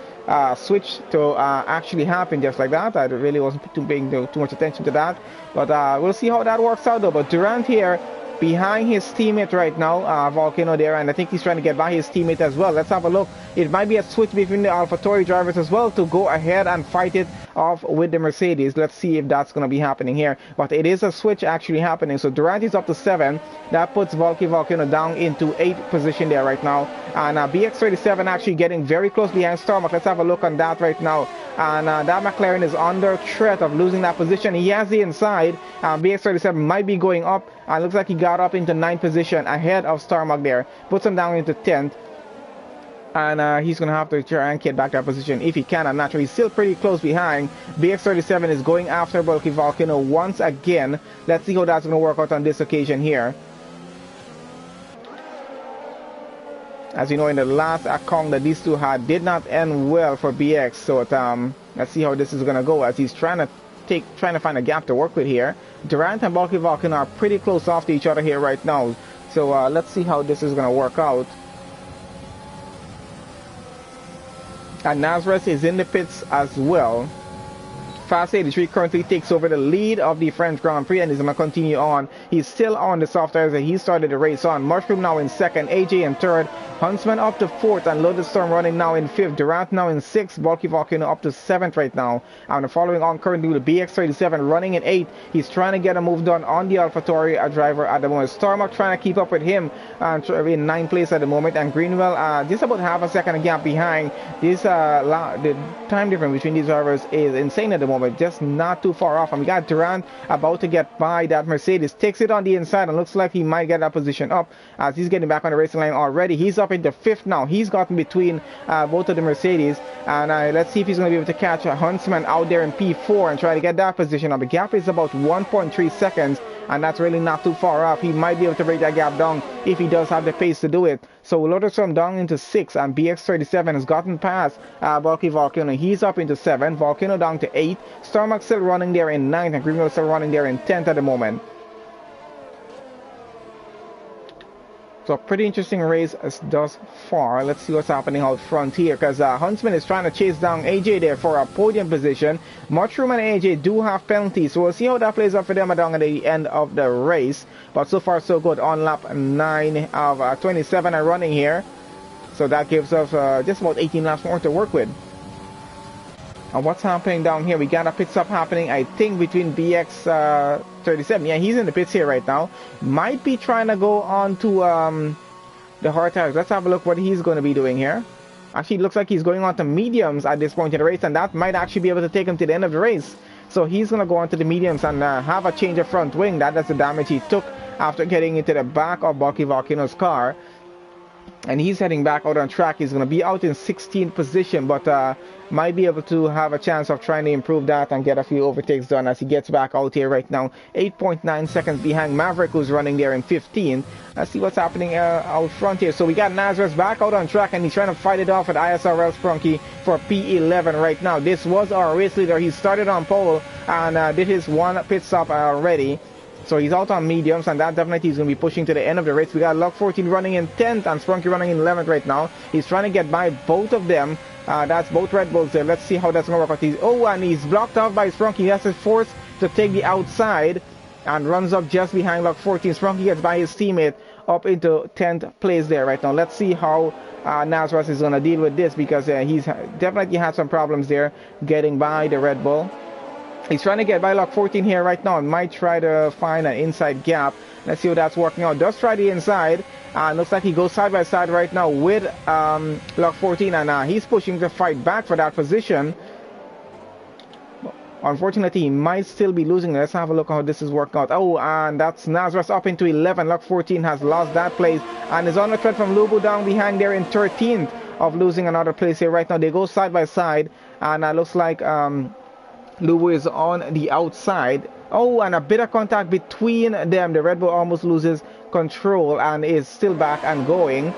Speaker 1: switch to actually happen just like that. I really wasn't paying too much attention to that. But we'll see how that works out though. But Durant here, behind his teammate right now, Volcano there, and I think he's trying to get by his teammate as well. Let's have a look. It might be a switch between the AlphaTauri drivers as well to go ahead and fight it off with the Mercedes. Let's see if that's going to be happening here. But it is a switch actually happening. So Durant is up to 7. That puts Volcano down into 8th position there right now. And BX37 actually getting very close behind Starmark. Let's have a look on that right now. And that McLaren is under threat of losing that position. He has the inside. BX37 might be going up. And looks like he got up into 9th position ahead of Starmark there. Puts him down into 10th. And he's going to have to try and get back that position if he can. I'm not sure. He's still pretty close behind. BX37 is going after Bulky Volcano once again. Let's see how that's going to work out on this occasion here. As you know, in the last account that these two had did not end well for BX. So let's see how this is going to go as he's trying to find a gap to work with here. Durant and Bulky Volcano are pretty close off to each other here right now. So let's see how this is going to work out. And Nazareth is in the pits as well. Fast 83 currently takes over the lead of the French Grand Prix and is going to continue on. He's still on the soft tires that he started the race on. Mushroom now in 2nd, AJ in 3rd, Huntsman up to 4th, and Lotus Storm running now in 5th. Durant now in 6th, Bulky Volcano up to 7th right now. And following on currently the BX37 running in 8th. He's trying to get a move done on the AlphaTauri driver at the moment. Starmark trying to keep up with him in 9th place at the moment. And Greenwell just about half a second gap behind. This the time difference between these drivers is insane at the moment. Just not too far off. And we got Durant about to get by that Mercedes. Takes it on the inside and looks like he might get that position up as he's getting back on the racing line already. He's up into 5th now. He's gotten between both of the Mercedes. And let's see if he's going to be able to catch a Huntsman out there in P4 and try to get that position up. The gap is about 1.3 seconds. And that's really not too far off. He might be able to break that gap down if he does have the pace to do it. So Lotus Storm down into 6th, and BX37 has gotten past Bulky Volcano. He's up into 7th, Volcano down to 8th, Starmark still running there in 9th, and Greenwell still running there in 10th at the moment. So a pretty interesting race thus far. Let's see what's happening out front here, because Huntsman is trying to chase down AJ there for a podium position. Mushroom and AJ do have penalties, so we'll see how that plays out for them down at the end of the race. But so far so good on lap 9 of 27 and running here. So that gives us just about 18 laps more to work with. And what's happening down here? We got a pit stop happening, I think, between BX 37. Yeah, he's in the pits here right now. Might be trying to go on to the hard tires. Let's have a look what he's going to be doing here. Actually, it looks like he's going on to mediums at this point in the race, and that might actually be able to take him to the end of the race. So he's going to go on to the mediums and have a change of front wing. That's the damage he took after getting into the back of Bulky Volcano's car. And he's heading back out on track. He's going to be out in 16th position, but might be able to have a chance of trying to improve that and get a few overtakes done as he gets back out here right now. 8.9 seconds behind Maverick, who's running there in 15th. Let's see what's happening out front here. So we got Nazareth back out on track, and he's trying to fight it off with ISRL Sprunky for P11 right now. This was our race leader. He started on pole and did his one pit stop already. So he's out on mediums, and that definitely is going to be pushing to the end of the race. We got Lock 14 running in 10th and Sprunky running in 11th right now. He's trying to get by both of them. That's both Red Bulls there. Let's see how that's going to work out. And he's blocked out by Sprunky. He has to force to take the outside and runs up just behind Lock 14. Sprunky gets by his teammate up into 10th place there right now. Let's see how Nazareth is going to deal with this, because he's definitely had some problems there getting by the Red Bull. He's trying to get by Lock 14 here right now and might try to find an inside gap. Let's see how that's working out. Does try the inside. Looks like he goes side by side right now with Lock 14, and he's pushing to fight back for that position. Unfortunately, he might still be losing. Let's have a look how this is working out. And that's Nazareth up into 11. Lock 14 has lost that place and is on the threat from Lubu down behind there in 13th of losing another place here right now. They go side by side, and looks like Lubu is on the outside. And a bit of contact between them. The Red Bull almost loses control and is still back and going.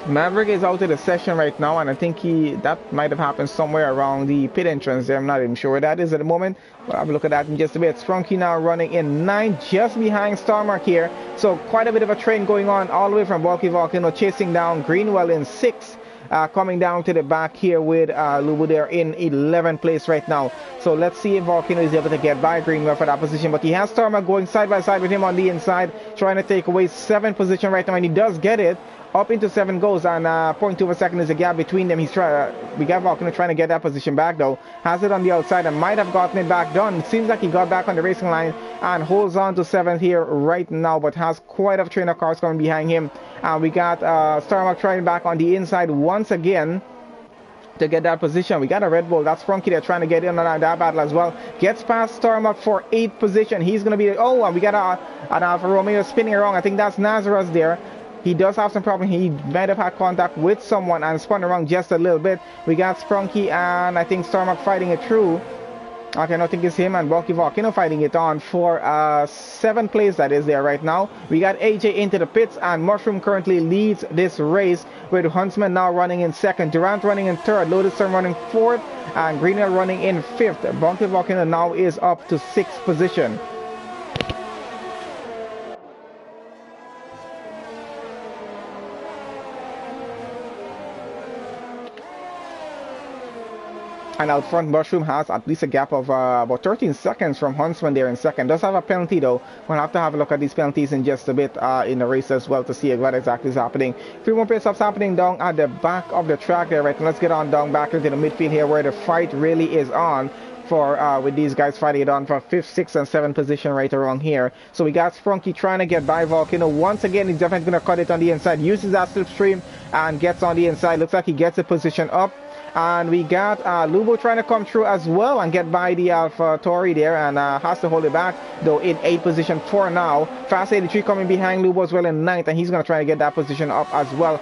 Speaker 1: Maverick is out of the session right now, and I think that might have happened somewhere around the pit entrance there. I'm not even sure where that is at the moment. We'll have a look at that in just a bit. Sprunky now running in 9th, just behind Starmark here. So quite a bit of a train going on all the way from Bulky Volcano, chasing down Greenwell in 6th. Coming down to the back here with Lubu there in 11th place right now. So let's see if Volcano is able to get by Greenwell for that position. But he has Starmark going side by side with him on the inside, trying to take away 7th position right now, and he does get it. Up into 7 goes, and 0.2 of a second is a gap between them. We got Volcano trying to get that position back though. Has it on the outside and might have gotten it back done. It seems like he got back on the racing line and holds on to 7th here right now, but has quite a train of cars coming behind him. And we got Starmark trying back on the inside once again to get that position. We got a Red Bull. That's Sprunky there trying to get in on that battle as well. Gets past Starmark for 8th position. He's going to be... and we got an Alfa Romeo spinning around. I think that's Nazareth there. He does have some problem. He might have had contact with someone and spun around just a little bit. We got Sprunky and I think Starmark fighting it through. Okay, I think it's him and Bulky Volcano fighting it on for 7th place that is there right now. We got AJ into the pits, and Mushroom currently leads this race with Huntsman now running in 2nd, Durant running in 3rd, Lotus Storm running 4th, and Greenwell running in 5th. Bulky Volcano now is up to 6th position. And out front, Mushroom has at least a gap of about 13 seconds from Huntsman there in 2nd. Does have a penalty though. We'll have to have a look at these penalties in just a bit in the race as well to see what exactly is happening. 3 more pit stops happening down at the back of the track there, right? And let's get on down back into the midfield here where the fight really is on for with these guys fighting it on for 5th, 6th, and 7th position right around here. So we got Sprunky trying to get by Volcano. Once again, he's definitely going to cut it on the inside. Uses that slipstream and gets on the inside. Looks like he gets a position up. And we got Lubo trying to come through as well and get by the Alpha Tauri there, and has to hold it back though in 8th position for now. Fast 83 coming behind Lubo as well in 9th, and he's going to try to get that position up as well.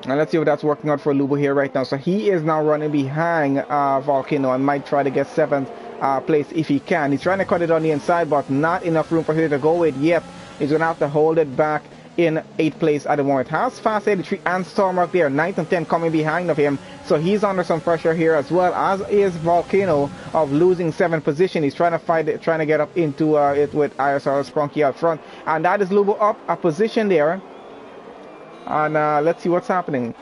Speaker 1: And let's see if that's working out for Lubo here right now. So he is now running behind Volcano and might try to get 7th place if he can. He's trying to cut it on the inside, but not enough room for him to go with yet. He's going to have to hold it back in 8th place at the moment. Has Fast 83 and Stormark there, 9th and 10th coming behind of him. So he's under some pressure here as well, as is Volcano of losing 7th position. He's trying to fight it, trying to get up into it with ISRL Sprunky out front. And that is Lubo up a position there. And let's see what's happening.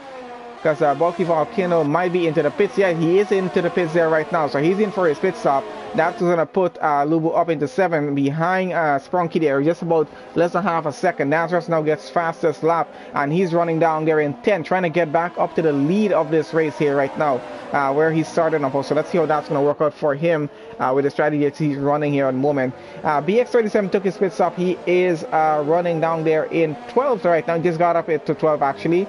Speaker 1: because Bulky Volcano might be into the pits. Yeah, he is into the pits there right now, so he's in for his pit stop. That's going to put Lubu up into 7 behind Sprunky there, just about less than half a second. Nazareth now gets fastest lap, and he's running down there in 10, trying to get back up to the lead of this race here right now, where he started off. So let's see how that's going to work out for him with the strategy that he's running here at the moment. BX37 took his pit stop. He is running down there in 12 right now. He just got up to 12 actually.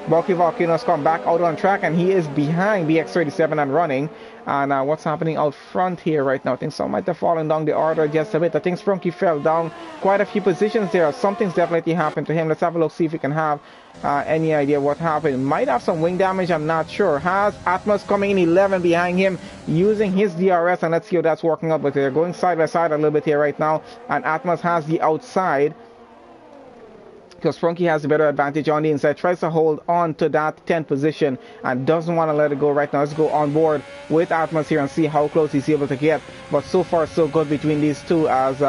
Speaker 1: Bulky Volcano's come back out on track, and he is behind BX37 and running. And what's happening out front here right now? I think some might have fallen down the order just a bit. I think Sprunky fell down quite a few positions there. Something's definitely happened to him. Let's have a look, see if we can have any idea what happened. Might have some wing damage, I'm not sure. Has Atmos coming in 11 behind him using his DRS, and let's see how that's working out. But they're going side by side a little bit here right now, and Atmos has the outside, because Sprunky has a better advantage on the inside. Tries to hold on to that 10th position and doesn't want to let it go right now. Let's go on board with Atmos here and see how close he's able to get. But so far so good between these two, as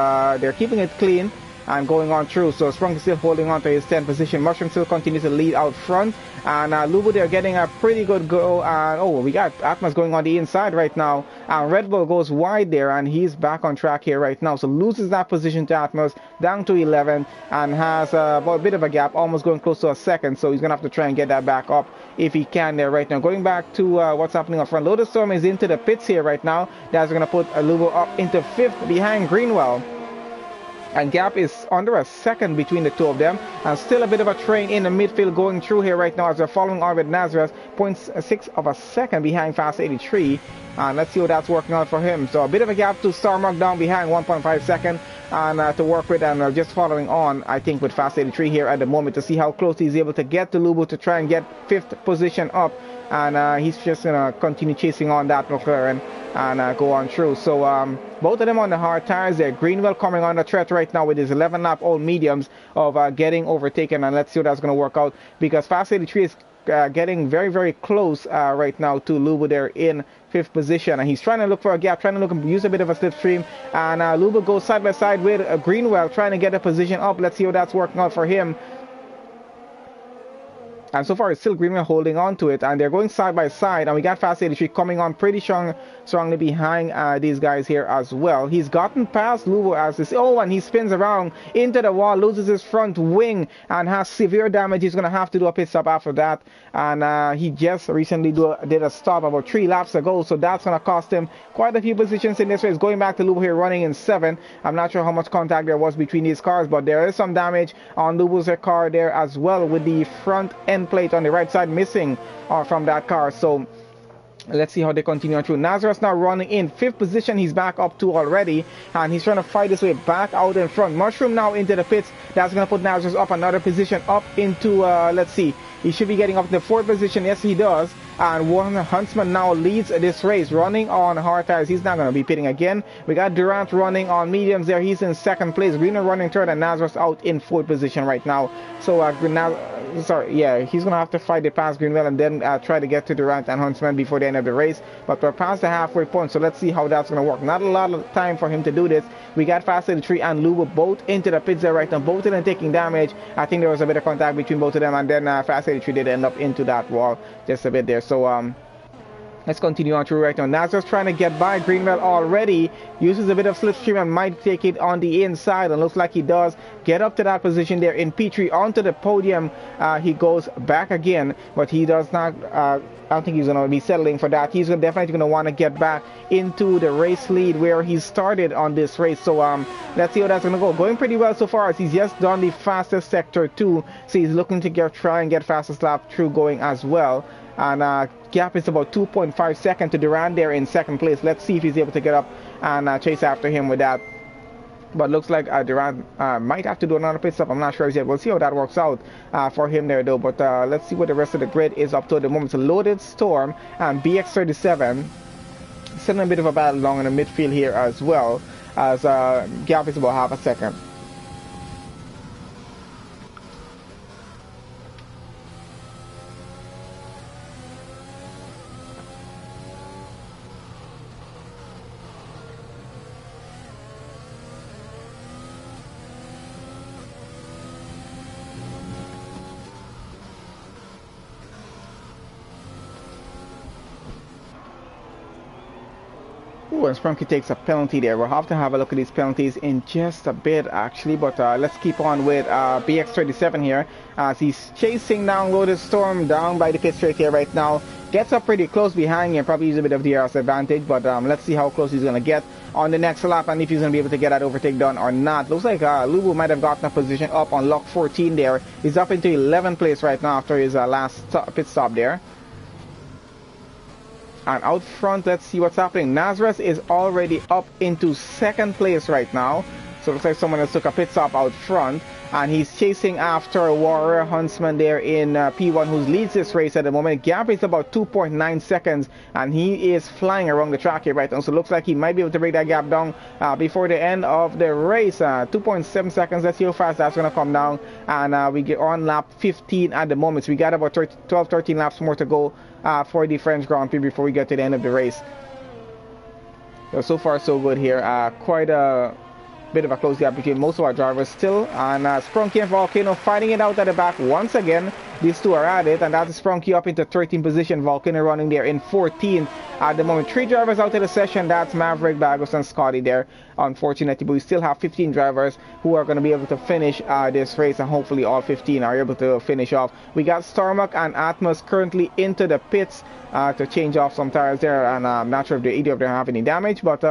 Speaker 1: they're keeping it clean and going on through. So Sprunky still holding on to his 10th position. Mushroom still continues to lead out front, and Lubu, they're getting a pretty good go. Oh, we got Atmos going on the inside right now, and Red Bull goes wide there, and he's back on track here right now. So loses that position to Atmos, down to 11, and has about a bit of a gap, almost going close to a second. So he's gonna have to try and get that back up if he can there right now. Going back to what's happening up front, Lotus Storm is into the pits here right now. That's gonna put Lubu up into 5th behind Greenwell, and gap is under a second between the two of them, and still a bit of a train in the midfield going through here right now as they're following on with Nazareth, 0.6 of a second behind Fast 83, and let's see how that's working out for him. So a bit of a gap to Starmark down behind, 1.5 second, and to work with, and just following on I think with Fast 83 here at the moment to see how close he's able to get to Lubu to try and get 5th position up, and he's just gonna continue chasing on that McLaren and go on through. So both of them on the hard tires there. Greenwell coming on the threat right now with his 11 lap old mediums of getting overtaken, and let's see how that's going to work out, because Fast 83 is getting very, very close right now to Lubu there in 5th position, and he's trying to look for a gap, trying to look and use a bit of a slipstream, and Lubu goes side by side with Greenwell trying to get a position up. Let's see how that's working out for him. And so far it's still Greenwell holding on to it, and they're going side by side, and we got Fast 83 coming on pretty strongly behind these guys here as well. He's gotten past Lubu as this, and he spins around into the wall, loses his front wing, and has severe damage. He's going to have to do a pit stop after that, and he just recently did a stop about 3 laps ago, so that's going to cost him quite a few positions in this race. Going back to Lubu here running in 7. I'm not sure how much contact there was between these cars, but there is some damage on Lubu's car there as well, with the front end plate on the right side missing from that car. So let's see how they continue on through. Nazareth's now running in 5th position. He's back up 2 already, and he's trying to fight his way back out in front. Mushroom now into the pits. That's going to put Nazareth up another position, up into let's see, he should be getting up to the 4th position. Yes, he does. And Warren Huntsman now leads this race, running on hard tires. He's not going to be pitting again. We got Durant running on mediums there. He's in 2nd place. Greener running 3rd, and Nazareth out in 4th position right now. So he's going to have to fight it past Greenwell and then try to get to Durant and Huntsman before the end of the race. But we're past the halfway point, so let's see how that's going to work. Not a lot of time for him to do this. We got Fast 83 and Lubu both into the pits there right now. Both of them taking damage. I think there was a bit of contact between both of them, and then Fast 83 did end up into that wall just a bit there. So let's continue on through right now. Nazareth trying to get by Greenwell already. Uses a bit of slipstream and might take it on the inside, and looks like he does get up to that position there in P3 onto the podium. He goes back again, but he does not I don't think he's going to be settling for that. He's definitely going to want to get back into the race lead where he started on this race. So let's see how that's going to go. Going pretty well so far, as he's just done the fastest sector 2, so he's looking to try and get fastest lap through going as well. And gap is about 2.5 seconds to Durant there in 2nd place. Let's see if he's able to get up and chase after him with that. But looks like Durant might have to do another pit stop. I'm not sure yet. We'll see how that works out for him there though. But let's see what the rest of the grid is up to at the moment. So Loaded Storm and BX37 still in a bit of a battle along in the midfield here as well, as gap is about half a second. Ooh, and Sprunky takes a penalty there. We'll have to have a look at these penalties in just a bit, actually. But let's keep on with BX37 here. As he's chasing down Loaded Storm down by the pit straight here right now. Gets up pretty close behind him. Probably use a bit of DRS advantage. But let's see how close he's going to get on the next lap. And if he's going to be able to get that overtake done or not. Looks like Lubu might have gotten a position up on lock 14 there. He's up into 11th place right now after his last pit stop there. And out front, let's see what's happening. Nazareth is already up into 2nd place right now. So it looks like someone else took a pit stop out front. And he's chasing after Warrior Huntsman there in P1, who leads this race at the moment. Gap is about 2.9 seconds. And he is flying around the track here right now. So it looks like he might be able to break that gap down before the end of the race. 2.7 seconds. Let's see how fast that's going to come down. And we get on lap 15 at the moment. So we got about 12, 13 laps more to go for the French Grand Prix before we get to the end of the race. So far so good here. Quite a bit of a close gap between most of our drivers still, and Sprunky and Volcano fighting it out at the back once again. These two are at it, and that's Sprunky up into 13th position, Volcano running there in 14th at the moment. 3 drivers out of the session. That's Maverick, Bagos, and Scotty there, unfortunately, but we still have 15 drivers who are going to be able to finish this race, and hopefully all 15 are able to finish off. We got Starmuck and Atmos currently into the pits to change off some tires there, and I'm not sure if either of them have any damage, but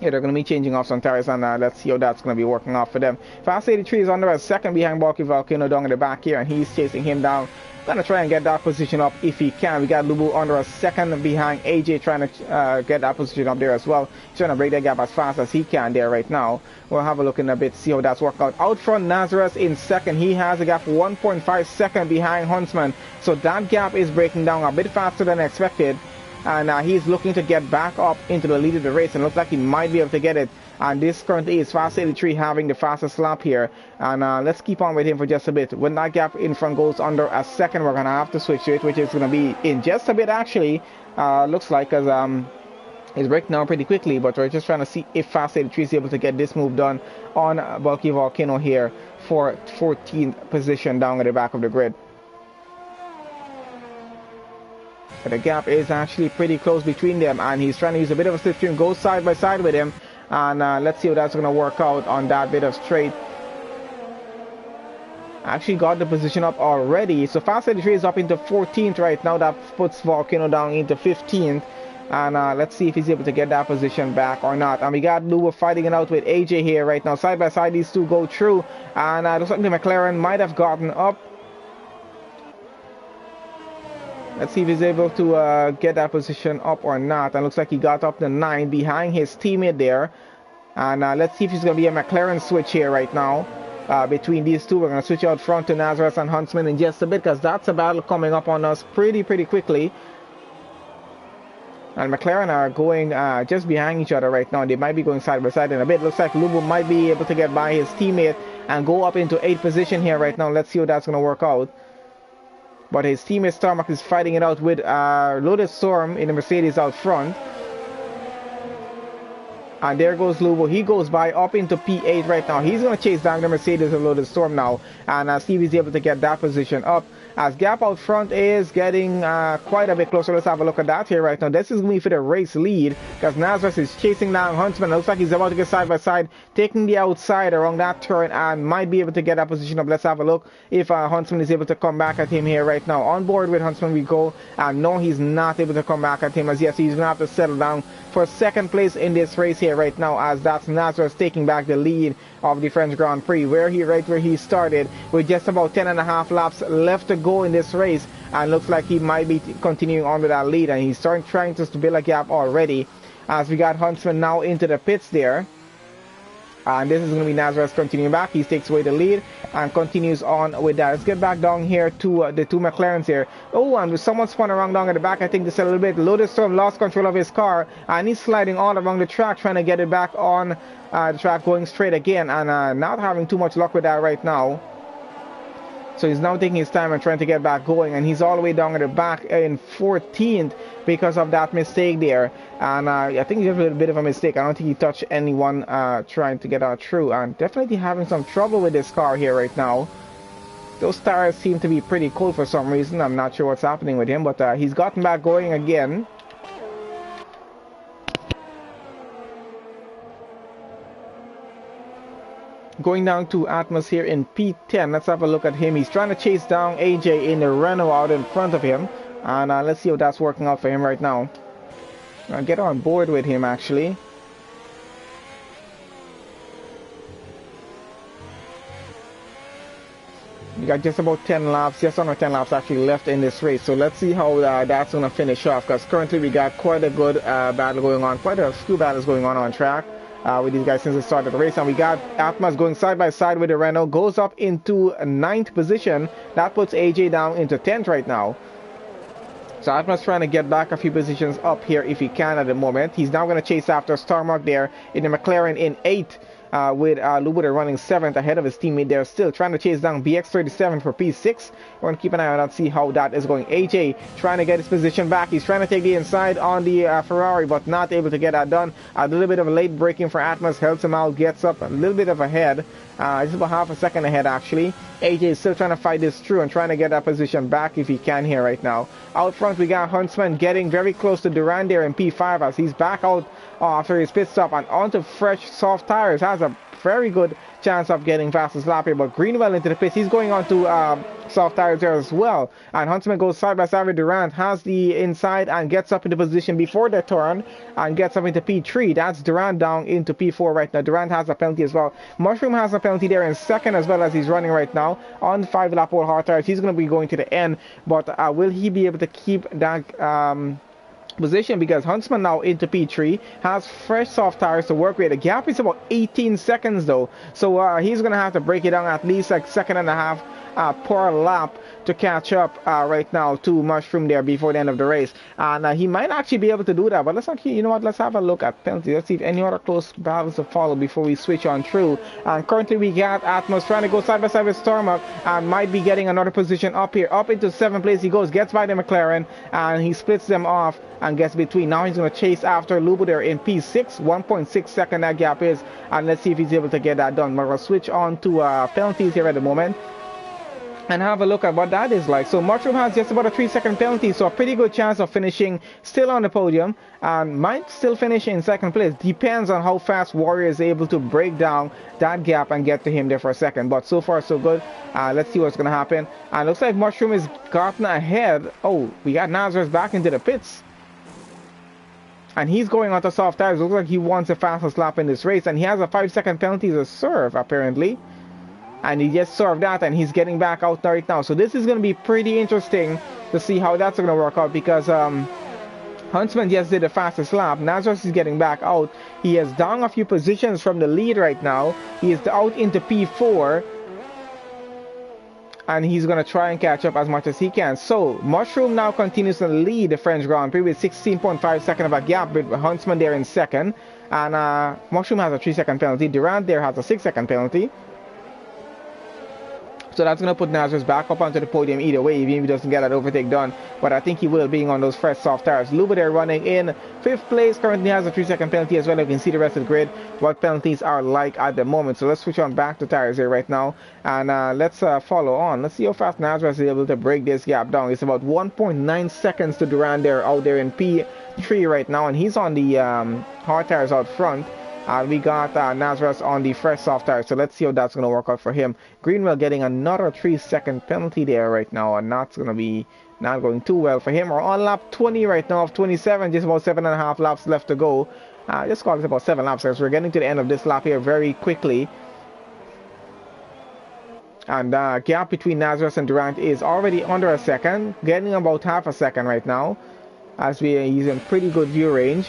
Speaker 1: yeah, they're going to be changing off some tires, and let's see how that's going to be working out for them. Fast 83 is under a 2nd behind Bulky Volcano down in the back here, and he's chasing him down. Going to try and get that position up if he can. We got Lubu under a 2nd behind AJ, trying to get that position up there as well. He's trying to break that gap as fast as he can there right now. We'll have a look in a bit, see how that's worked out. Out front, Nazareth in 2nd. He has a gap 1.5 seconds behind Huntsman. So that gap is breaking down a bit faster than expected. And he's looking to get back up into the lead of the race, and looks like he might be able to get it. And this currently is Fast 83 having the fastest lap here. And let's keep on with him for just a bit. When that gap in front goes under a 2nd, we're going to have to switch to it, which is going to be in just a bit actually. Looks like, because he's breaking down pretty quickly, but we're just trying to see if Fast 83 is able to get this move done on Bulky Volcano here for 14th position down at the back of the grid. But the gap is actually pretty close between them, and he's trying to use a bit of a slipstream, go side by side with him, and let's see how that's going to work out on that bit of straight. Actually got the position up already, so Fast 83 is up into 14th right now. That puts Volcano down into 15th, and let's see if he's able to get that position back or not. And we got Luba fighting it out with AJ here right now. Side by side, these two go through, and looks like the McLaren might have gotten up. Let's see if he's able to get that position up or not. And looks like he got up to 9 behind his teammate there. And let's see if he's going to be a McLaren switch here right now between these two. We're going to switch out front to Nazareth and Huntsman in just a bit, because that's a battle coming up on us pretty quickly. And McLaren are going just behind each other right now. They might be going side by side in a bit. Looks like Lubu might be able to get by his teammate and go up into 8th position here right now. Let's see how that's going to work out. But his teammate Starmuck is fighting it out with Loaded Storm in the Mercedes out front. And there goes Lubo. He goes by up into P8 right now. He's going to chase down the Mercedes of Loaded Storm now. And see if he's able to get that position up. As gap out front is getting quite a bit closer. Let's have a look at that here right now. This is me for the race lead, because Nazareth is chasing down Huntsman. It looks like he's about to get side by side, taking the outside around that turn, and might be able to get that position up. Let's have a look if Huntsman is able to come back at him here right now. On board with Huntsman we go. And no, he's not able to come back at him, as yes, he's going to have to settle down for 2nd place in this race here right now, as that's Nazareth taking back the lead of the French Grand Prix, right where he started, with just about 10.5 laps left to go in this race. And looks like he might be continuing on with that lead, and he's trying to build a gap already, as we got Huntsman now into the pits there. And this is going to be Nazareth continuing back. He takes away the lead and continues on with that. Let's get back down here to the two McLarens here. Oh, and someone spun around down at the back. I think this a little bit. Loaded Storm lost control of his car, and he's sliding all around the track, trying to get it back on the track, going straight again, and not having too much luck with that right now. So he's now taking his time and trying to get back going, and he's all the way down at the back in 14th because of that mistake there. And I think it's a little bit of a mistake. I don't think he touched anyone trying to get out through, and definitely having some trouble with this car here right now. Those tires seem to be pretty cold for some reason. I'm not sure what's happening with him, but he's gotten back going again. Going down to Atmos here in P10. Let's have a look at him. He's trying to chase down AJ in the Renault out in front of him. And let's see how that's working out for him right now. I'll get on board with him actually. We got just about 10 laps, just under 10 laps actually left in this race. So let's see how that's going to finish off. Because currently we got quite a good battle going on. Quite a few battles going on track. With these guys since the start of the race, and we got Atmos going side by side with the Renault, goes up into 9th position. That puts AJ down into 10th right now. So Atmos trying to get back a few positions up here if he can at the moment. He's now going to chase after Starmark there in the McLaren in 8th. With Lubiter running 7th ahead of his teammate there, still trying to chase down BX37 for P6. We want to keep an eye on that, see how that is going. AJ trying to get his position back. He's trying to take the inside on the Ferrari, but not able to get that done. A little bit of a late braking for Atmos, helps him out, gets up a little bit of ahead. Just about half a second ahead actually. AJ is still trying to fight this through and trying to get that position back if he can here right now. Out front we got Huntsman getting very close to Durand there in P5 as he's back out after his pit stop and onto fresh soft tires. Has a very good chance of getting fastest lap here, but Greenwell into the pits. He's going on to soft tires there as well, and Huntsman goes side by side with Durant, has the inside and gets up into position before the turn and gets up into P3. That's Durant down into P4 right now. Durant has a penalty as well. Mushroom has a penalty there in 2nd as well as he's running right now on 5 lap old hard tires. He's going to be going to the end, but will he be able to keep that position, because Huntsman now into P3 has fresh soft tires to work with. The gap is about 18 seconds though, so he's gonna have to break it down at least like 1.5 seconds per lap to catch up right now to Mushroom there before the end of the race, and he might actually be able to do that. But let's actually, you know what, let's have a look at penalties. Let's see if any other close battles to follow before we switch on through. And currently we got Atmos trying to go side by side with Stormup and might be getting another position up here, up into 7th place. He goes, gets by the McLaren, and he splits them off and gets between. Now he's going to chase after Lubo there in P6. 1.6 second that gap is, and let's see if he's able to get that done. But we'll switch on to penalties here at the moment and have a look at what that is like. So Mushroom has just about a 3-second penalty, so a pretty good chance of finishing still on the podium and might still finish in 2nd place. Depends on how fast Warrior is able to break down that gap and get to him there for a second. But so far so good. Let's see what's going to happen. And looks like Mushroom has gotten ahead. Oh, we got Nazareth back into the pits, and he's going onto soft tires. Looks like he wants the fastest lap in this race, and he has a 5-second penalty to serve apparently. And he just served that, and he's getting back out right now. So this is going to be pretty interesting to see how that's going to work out, because Huntsman just did the fastest lap. Nazareth is getting back out. He is down a few positions from the lead right now. He is out into P4, and he's going to try and catch up as much as he can. So Mushroom now continues to lead the French Grand Prix with 16.5 seconds of a gap with Huntsman there in 2nd. And Mushroom has a 3-second penalty. Durant there has a 6-second penalty. So that's going to put Nazareth back up onto the podium either way, even if he doesn't get that overtake done. But I think he will, being on those fresh soft tires. Luba there running in 5th place, currently has a 3-second penalty as well. You can see the rest of the grid, what penalties are like at the moment. So let's switch on back to tires here right now. And let's follow on. Let's see how fast Nazareth is able to break this gap down. It's about 1.9 seconds to Durand there, out there in P3 right now. And he's on the hard tires out front. We got Nazareth on the fresh soft tires, so let's see how that's going to work out for him. Greenwell getting another 3-second penalty there right now, and that's going to be not going too well for him. We're on lap 20 right now of 27, just about 7.5 laps left to go. Just call it about 7 laps, because we're getting to the end of this lap here very quickly. And gap between Nazareth and Durant is already under a second, getting about half a second right now, as he's in pretty good view range.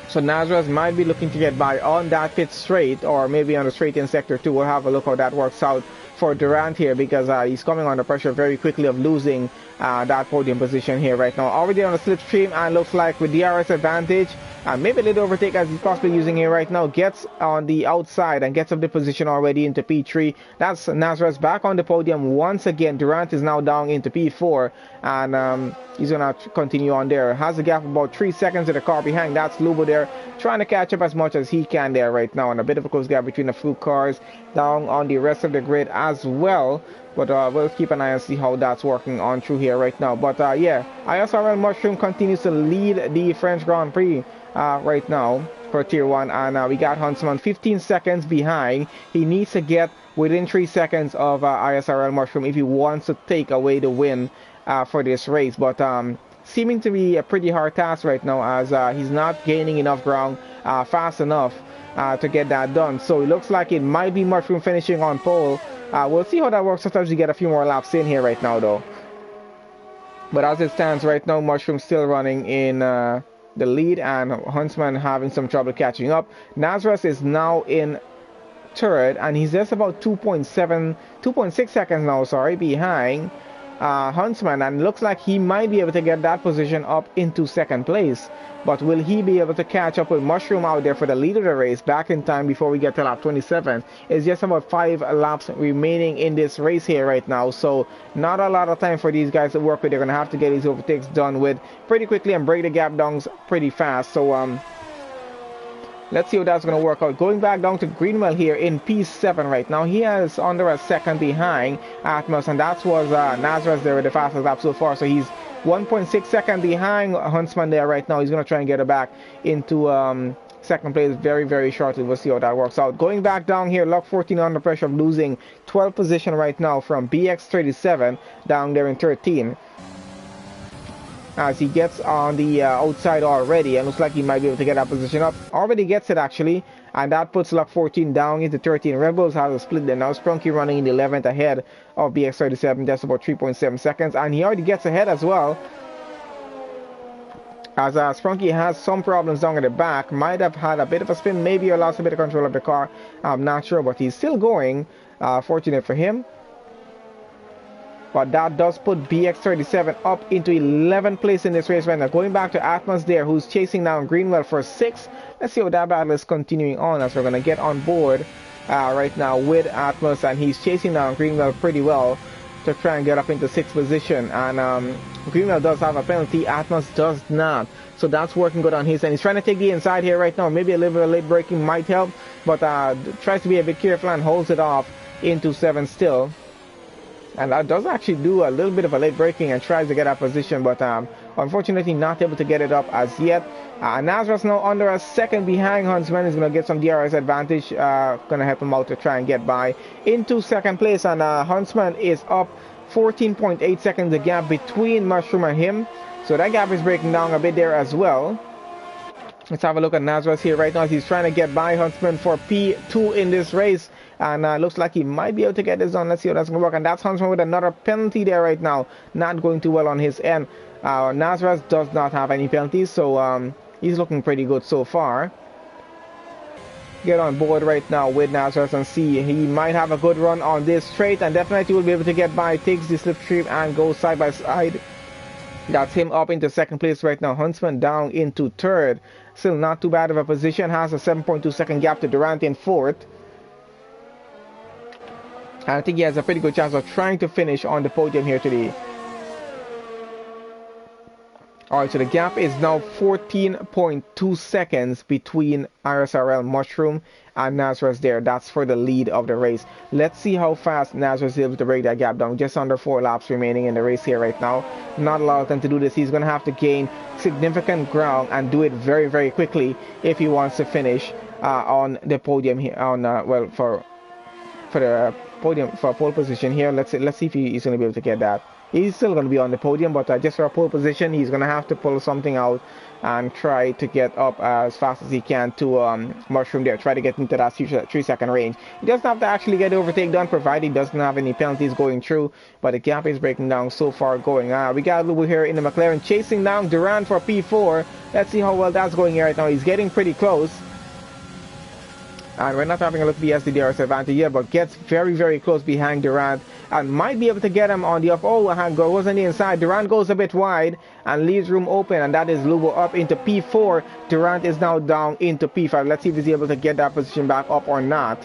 Speaker 1: So Nazareth might be looking to get by on that pit straight, or maybe on the straight in sector 2. We'll have a look how that works out for Durant here, because he's coming under pressure very quickly of losing that podium position here right now. Already on the slipstream, and looks like with DRS advantage, maybe a little overtake as he's possibly using here right now, gets on the outside and gets up the position already into P3. That's Nazareth back on the podium once again. Durant is now down into P4, and he's going to continue on there. Has a gap of about 3 seconds to the car behind. That's Lubo there, trying to catch up as much as he can there right now. And a bit of a close gap between the few cars down on the rest of the grid as well. But we'll keep an eye and see how that's working on through here right now. But yeah, ISRL Mushroom continues to lead the French Grand Prix. right now for Tier 1, and we got Huntsman 15 seconds behind. He needs to get within 3 seconds of ISRL Mushroom if he wants to take away the win for this race, but seeming to be a pretty hard task right now, as he's not gaining enough ground fast enough to get that done. So it looks like it might be Mushroom finishing on pole. We'll see how that works. Sometimes you get a few more laps in here right now though. But as it stands right now, Mushroom still running in the lead, and Huntsman having some trouble catching up. Nazareth is now in third, and he's just about 2.6 seconds now, sorry, behind Huntsman, and looks like he might be able to get that position up into second place. But will he be able to catch up with Mushroom out there for the lead of the race back in time before we get to lap 27? It's just about 5 laps remaining in this race here right now, so not a lot of time for these guys to work with. They're going to have to get these overtakes done with pretty quickly and break the gap down pretty fast. So let's see how that's going to work out. Going back down to Greenwell here in P7 right now. He is under a second behind Atmos, and that was Nazareth there with the fastest lap so far. So he's 1.6 seconds behind Huntsman there right now. He's going to try and get it back into second place very, very shortly. We'll see how that works out. Going back down here, Lock 14 under pressure of losing 12th position right now from BX37 down there in 13. As he gets on the outside already, and looks like he might be able to get that position up. Already gets it actually, and that puts Lock 14 down into 13. Red Bulls has a split there now. Sprunky running in the 11th ahead of BX37, that's about 3.7 seconds, and he already gets ahead as well. As Sprunky has some problems down at the back, might have had a bit of a spin, maybe or lost a bit of control of the car. I'm not sure, but he's still going. Fortunate for him. But that does put BX37 up into 11th place in this race right now. Going back to Atmos there, who's chasing down Greenwell for 6th. Let's see how that battle is continuing on, as we're going to get on board right now with Atmos. And he's chasing down Greenwell pretty well to try and get up into 6th position. And Greenwell does have a penalty. Atmos does not. So that's working good on his end. He's trying to take the inside here right now. Maybe a little bit of late braking might help. But tries to be a bit careful and holds it off into 7th still. And that does actually do a little bit of a late braking and tries to get that position, but unfortunately not able to get it up as yet. Nazareth now under a second behind Huntsman. Is going to get some DRS advantage, going to help him out to try and get by into second place. And Huntsman is up 14.8 seconds, the gap between Mushroom and him. So that gap is breaking down a bit there as well. Let's have a look at Nazareth here right now as he's trying to get by Huntsman for P2 in this race. And looks like he might be able to get this done. Let's see how that's going to work. And that's Huntsman with another penalty there right now. Not going too well on his end. Nazareth does not have any penalties, so he's looking pretty good so far. Get on board right now with Nazareth and see. He might have a good run on this straight and definitely will be able to get by. Takes the slipstream and goes side by side. That's him up into second place right now. Huntsman down into third. Still not too bad of a position. Has a 7.2 second gap to Durant in fourth. And I think he has a pretty good chance of trying to finish on the podium here today. Alright, so the gap is now 14.2 seconds between ISRL Mushroom and Nazareth there. That's for the lead of the race. Let's see how fast Nazareth is able to break that gap down. Just under 4 laps remaining in the race here right now. Not a lot of time to do this. He's going to have to gain significant ground and do it very, very quickly if he wants to finish on the podium here. Well, for the podium, for pole position here. Let's see if he's going to be able to get that. He's still going to be on the podium, but just for a pole position, he's going to have to pull something out and try to get up as fast as he can to Mushroom there. Try to get into that 3-second range. He doesn't have to actually get the overtake done, provided he doesn't have any penalties going through, but the gap is breaking down so far going. We got Lubu here in the McLaren chasing down Durant for P4. Let's see how well that's going here right now. He's getting pretty close. And we're not having a look at the SDDRS advantage yet, but gets very, very close behind Durant and might be able to get him on the up. Oh, goes on the inside. Durant goes a bit wide and leaves room open, and that is Lubo up into P4. Durant is now down into P5. Let's see if he's able to get that position back up or not.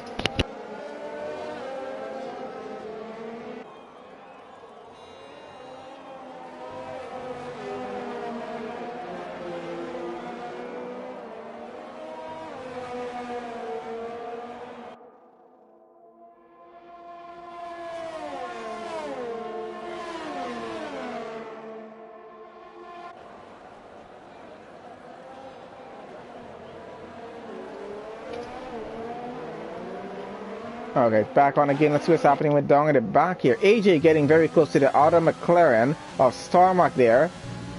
Speaker 1: Okay, back on again. Let's see what's happening with down at the back here. AJ getting very close to the outer McLaren of Starmark there.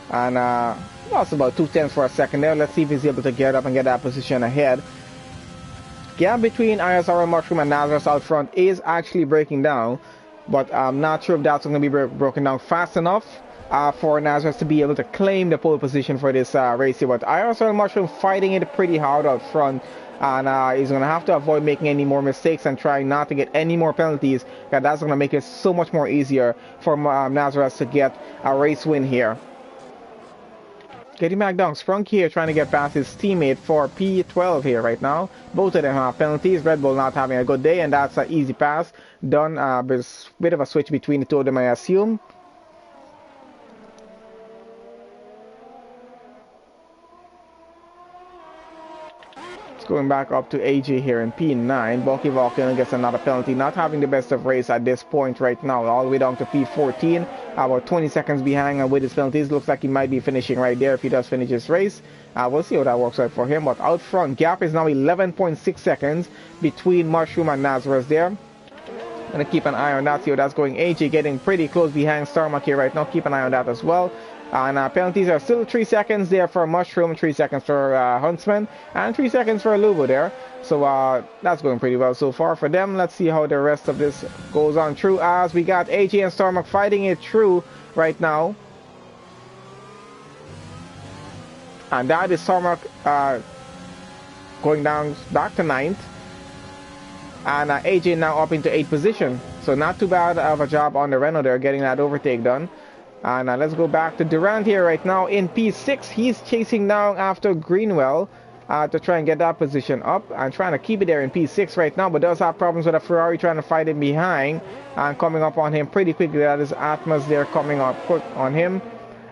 Speaker 1: And lost about 2/10 for a second there. Let's see if he's able to get up and get that position ahead. Gap between ISRL Mushroom and Nazareth out front is actually breaking down. But I'm not sure if that's going to be broken down fast enough for Nazareth to be able to claim the pole position for this race here. But ISRL Mushroom fighting it pretty hard out front. And he's going to have to avoid making any more mistakes and trying not to get any more penalties. That's going to make it so much more easier for Nazareth to get a race win here. Getting back down, Sprunk here trying to get past his teammate for P12 here right now. Both of them have penalties. Red Bull not having a good day, and that's an easy pass. Done. There's a bit of a switch between the two of them, I assume. Going back up to AJ here in P9. Bulky Volcano gets another penalty. Not having the best of race at this point right now. All the way down to P14. About 20 seconds behind, and with his penalties, looks like he might be finishing right there if he does finish his race. We'll see how that works out for him. But out front, gap is now 11.6 seconds between Mushroom and Nazareth there. Gonna keep an eye on that, see how that's going. AJ getting pretty close behind Starmark here right now. Keep an eye on that as well. And penalties are still 3 seconds there for Mushroom, 3 seconds for Huntsman, and 3 seconds for Lubo there. So that's going pretty well so far for them. Let's see how the rest of this goes on through, as we got AJ and Starmark fighting it through right now. And that is Starmark going down back to 9th. And AJ now up into 8th position. So not too bad of a job on the Renault there, getting that overtake done. And let's go back to Durant here right now in P6. He's chasing down after Greenwell to try and get that position up and trying to keep it there in P6 right now, but does have problems with a Ferrari trying to fight him behind and coming up on him pretty quickly. That is Atmos there coming up quick on him.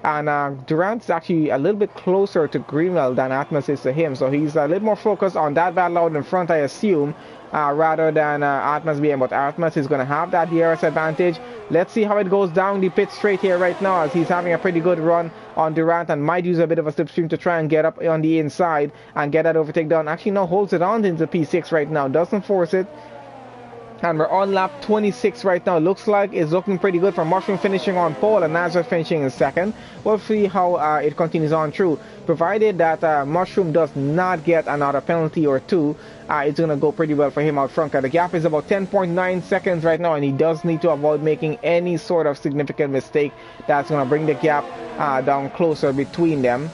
Speaker 1: And Durant's actually a little bit closer to Greenwell than Atmos is to him, so he's a little more focused on that battle out in front, I assume, rather than Atmos being. But Atmos is going to have that DRS advantage. Let's see how it goes down the pit straight here right now, as he's having a pretty good run on Durant and might use a bit of a slipstream to try and get up on the inside and get that overtake down. Actually, no, holds it on into P6 right now, doesn't force it. And we're on lap 26 right now. Looks like it's looking pretty good for Mushroom finishing on pole and Nazareth finishing in second. We'll see how it continues on through. Provided that Mushroom does not get another penalty or two, it's going to go pretty well for him out front. The gap is about 10.9 seconds right now, and he does need to avoid making any sort of significant mistake that's going to bring the gap down closer between them.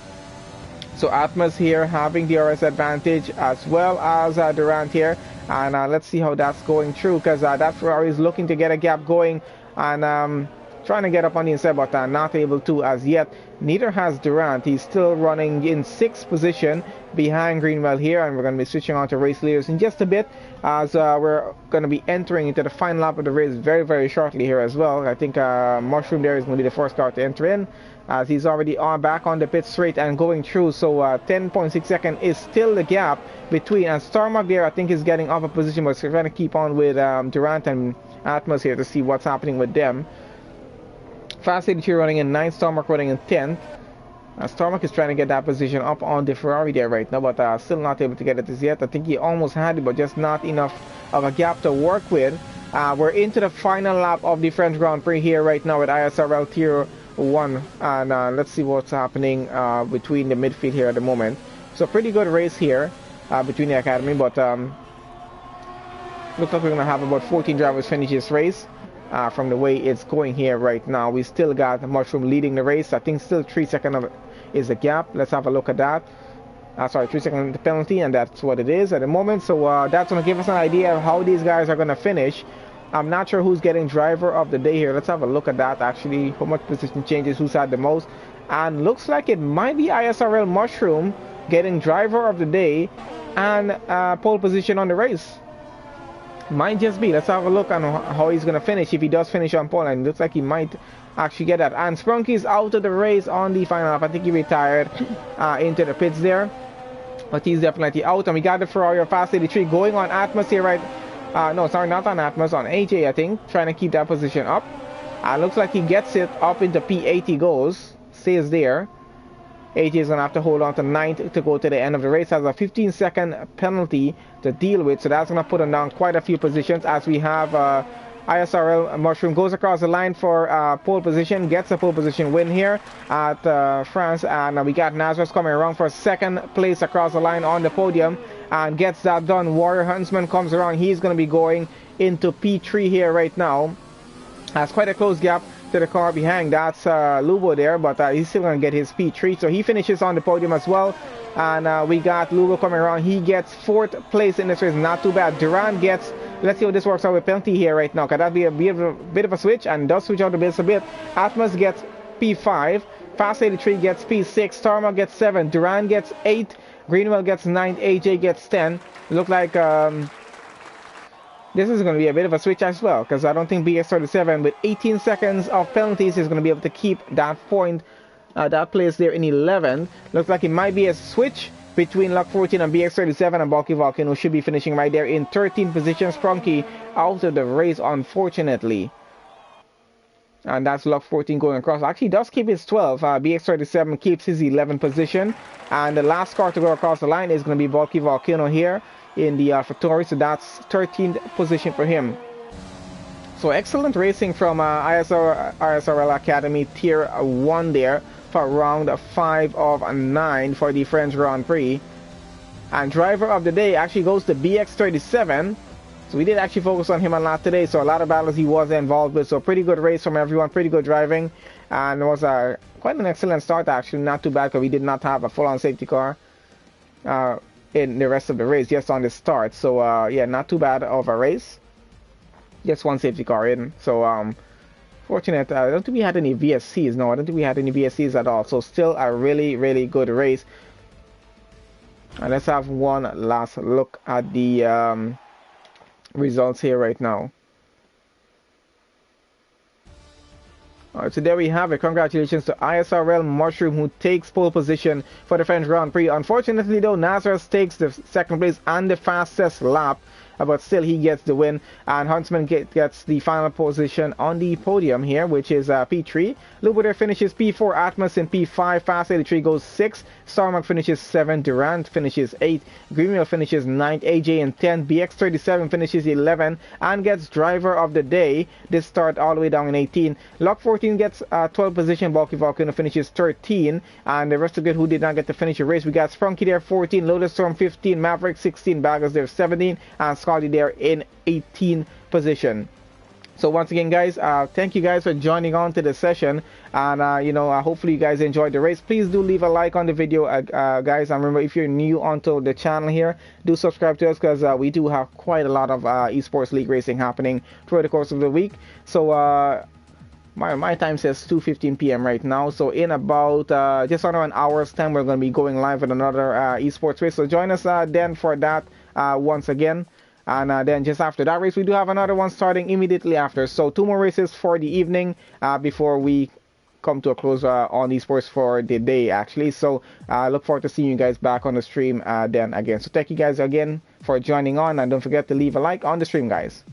Speaker 1: So Atmos here having the DRS advantage as well as Durant here. And let's see how that's going through, because that Ferrari is looking to get a gap going and trying to get up on the inside, but not able to as yet. Neither has Durant. He's still running in 6th position behind Greenwell here, and we're going to be switching on to race leaders in just a bit, as we're going to be entering into the final lap of the race very, very shortly here as well. I think Mushroom there is going to be the first car to enter in, as he's already back on the pit straight and going through. So 10.6 seconds is still the gap between, and Starmark there I think is getting off a position, but we're trying to keep on with Durant and Atmos here to see what's happening with them. Fast 82 running in 9th, Starmark running in 10th. Starmark is trying to get that position up on the Ferrari there right now, but still not able to get it as yet. I think he almost had it, but just not enough of a gap to work with. We're into the final lap of the French Grand Prix here right now with ISRL Tier 1, and let's see what's happening between the midfield here at the moment. So pretty good race here between the academy, but looks like we're going to have about 14 drivers finish this race. From the way it's going here right now, we still got Mushroom leading the race. I think still 3 seconds of it is the gap. Let's have a look at that. Sorry, 3 seconds penalty, and that's what it is at the moment. So that's going to give us an idea of how these guys are going to finish. I'm not sure who's getting driver of the day here. Let's have a look at that actually. How much position changes, who's had the most. And looks like it might be ISRL Mushroom getting driver of the day and pole position on the race. Might just be. Let's have a look on how he's going to finish, if he does finish on pole, and it looks like he might actually get that. And Sprunky's out of the race on the final lap. I think he retired into the pits there, but he's definitely out. And we got the Ferrari Fast 83 going on Atmos here, right? No, sorry, not on Atmos, on AJ, I think, trying to keep that position up. Looks like he gets it up into P8. He goes, stays there. AJ is going to have to hold on to 9th to go to the end of the race. Has a 15-second penalty to deal with, so that's going to put him down quite a few positions, as we have ISRL Mushroom goes across the line for pole position, gets a pole position win here at France, and we got Nazareth coming around for 2nd place across the line on the podium and gets that done. Warrior Huntsman comes around, he's going to be going into P3 here right now. Has quite a close gap to the car behind. That's Lugo there, but he's still going to get his P3, so he finishes on the podium as well. And we got Lugo coming around, he gets 4th place in this race, not too bad. Durand gets, let's see how this works out with penalty here right now, because that'd be a bit of a switch, and does switch out the bits a bit. Atmos gets P5, Fast 83 gets P6, Tarma gets 7, Durand gets 8, Greenwell gets 9, AJ gets 10. Look like this is going to be a bit of a switch as well, because I don't think BX37 with 18 seconds of penalties is going to be able to keep that point, that place there in 11th. Looks like it might be a switch between Lock 14 and BX37, and Bulky Volcano should be finishing right there in 13th position. Sprunky out of the race, unfortunately. And that's Lock 14 going across. Actually does keep his 12. BX37 keeps his 11th position. And the last car to go across the line is going to be Bulky Volcano here in the AlphaTauri, so that's 13th position for him. So excellent racing from ISRL Academy Tier 1 there for round 5 of 9 for the French Grand Prix. And driver of the day actually goes to BX37. So we did actually focus on him a lot today, so a lot of battles he was involved with. So pretty good race from everyone, pretty good driving, and it was quite an excellent start actually, not too bad, because we did not have a full-on safety car in the rest of the race, just on the start. So yeah, not too bad of a race, just one safety car in. So fortunate. I don't think we had any VSCs. No, I don't think we had any VSCs at all. So still a really good race. And let's have one last look at the results here right now. Alright, so there we have it. Congratulations to ISRL Mushroom, who takes pole position for the French Grand Prix. Unfortunately though, Nazareth takes the 2nd place and the fastest lap, but still he gets the win, and Huntsman gets the final position on the podium here, which is P3. Luboder finishes P4, Atmos in P5, Fast 83 goes 6, Starmark finishes 7, Durant finishes 8, Greenwell finishes 9, AJ in 10, BX37 finishes 11 and gets driver of the day. This start all the way down in 18. Lock 14 gets 12th position, Bulky Volcano finishes 13, and the rest of it who did not get to finish the race, we got Sprunky there 14, Lotus Storm 15, Maverick 16, Baggers there 17, and Scotty there in 18th position. So once again guys, thank you guys for joining on to the session, and you know, hopefully you guys enjoyed the race. Please do leave a like on the video, guys, and remember, if you're new onto the channel here, do subscribe to us, because we do have quite a lot of esports league racing happening throughout the course of the week. So my time says 2:15 p.m. right now, so in about just under an hour's time we're going to be going live with another esports race. So join us then for that once again. And then just after that race, we do have another one starting immediately after. So 2 more races for the evening before we come to a close on esports for the day actually. So look forward to seeing you guys back on the stream then again. So thank you guys again for joining on, and don't forget to leave a like on the stream, guys.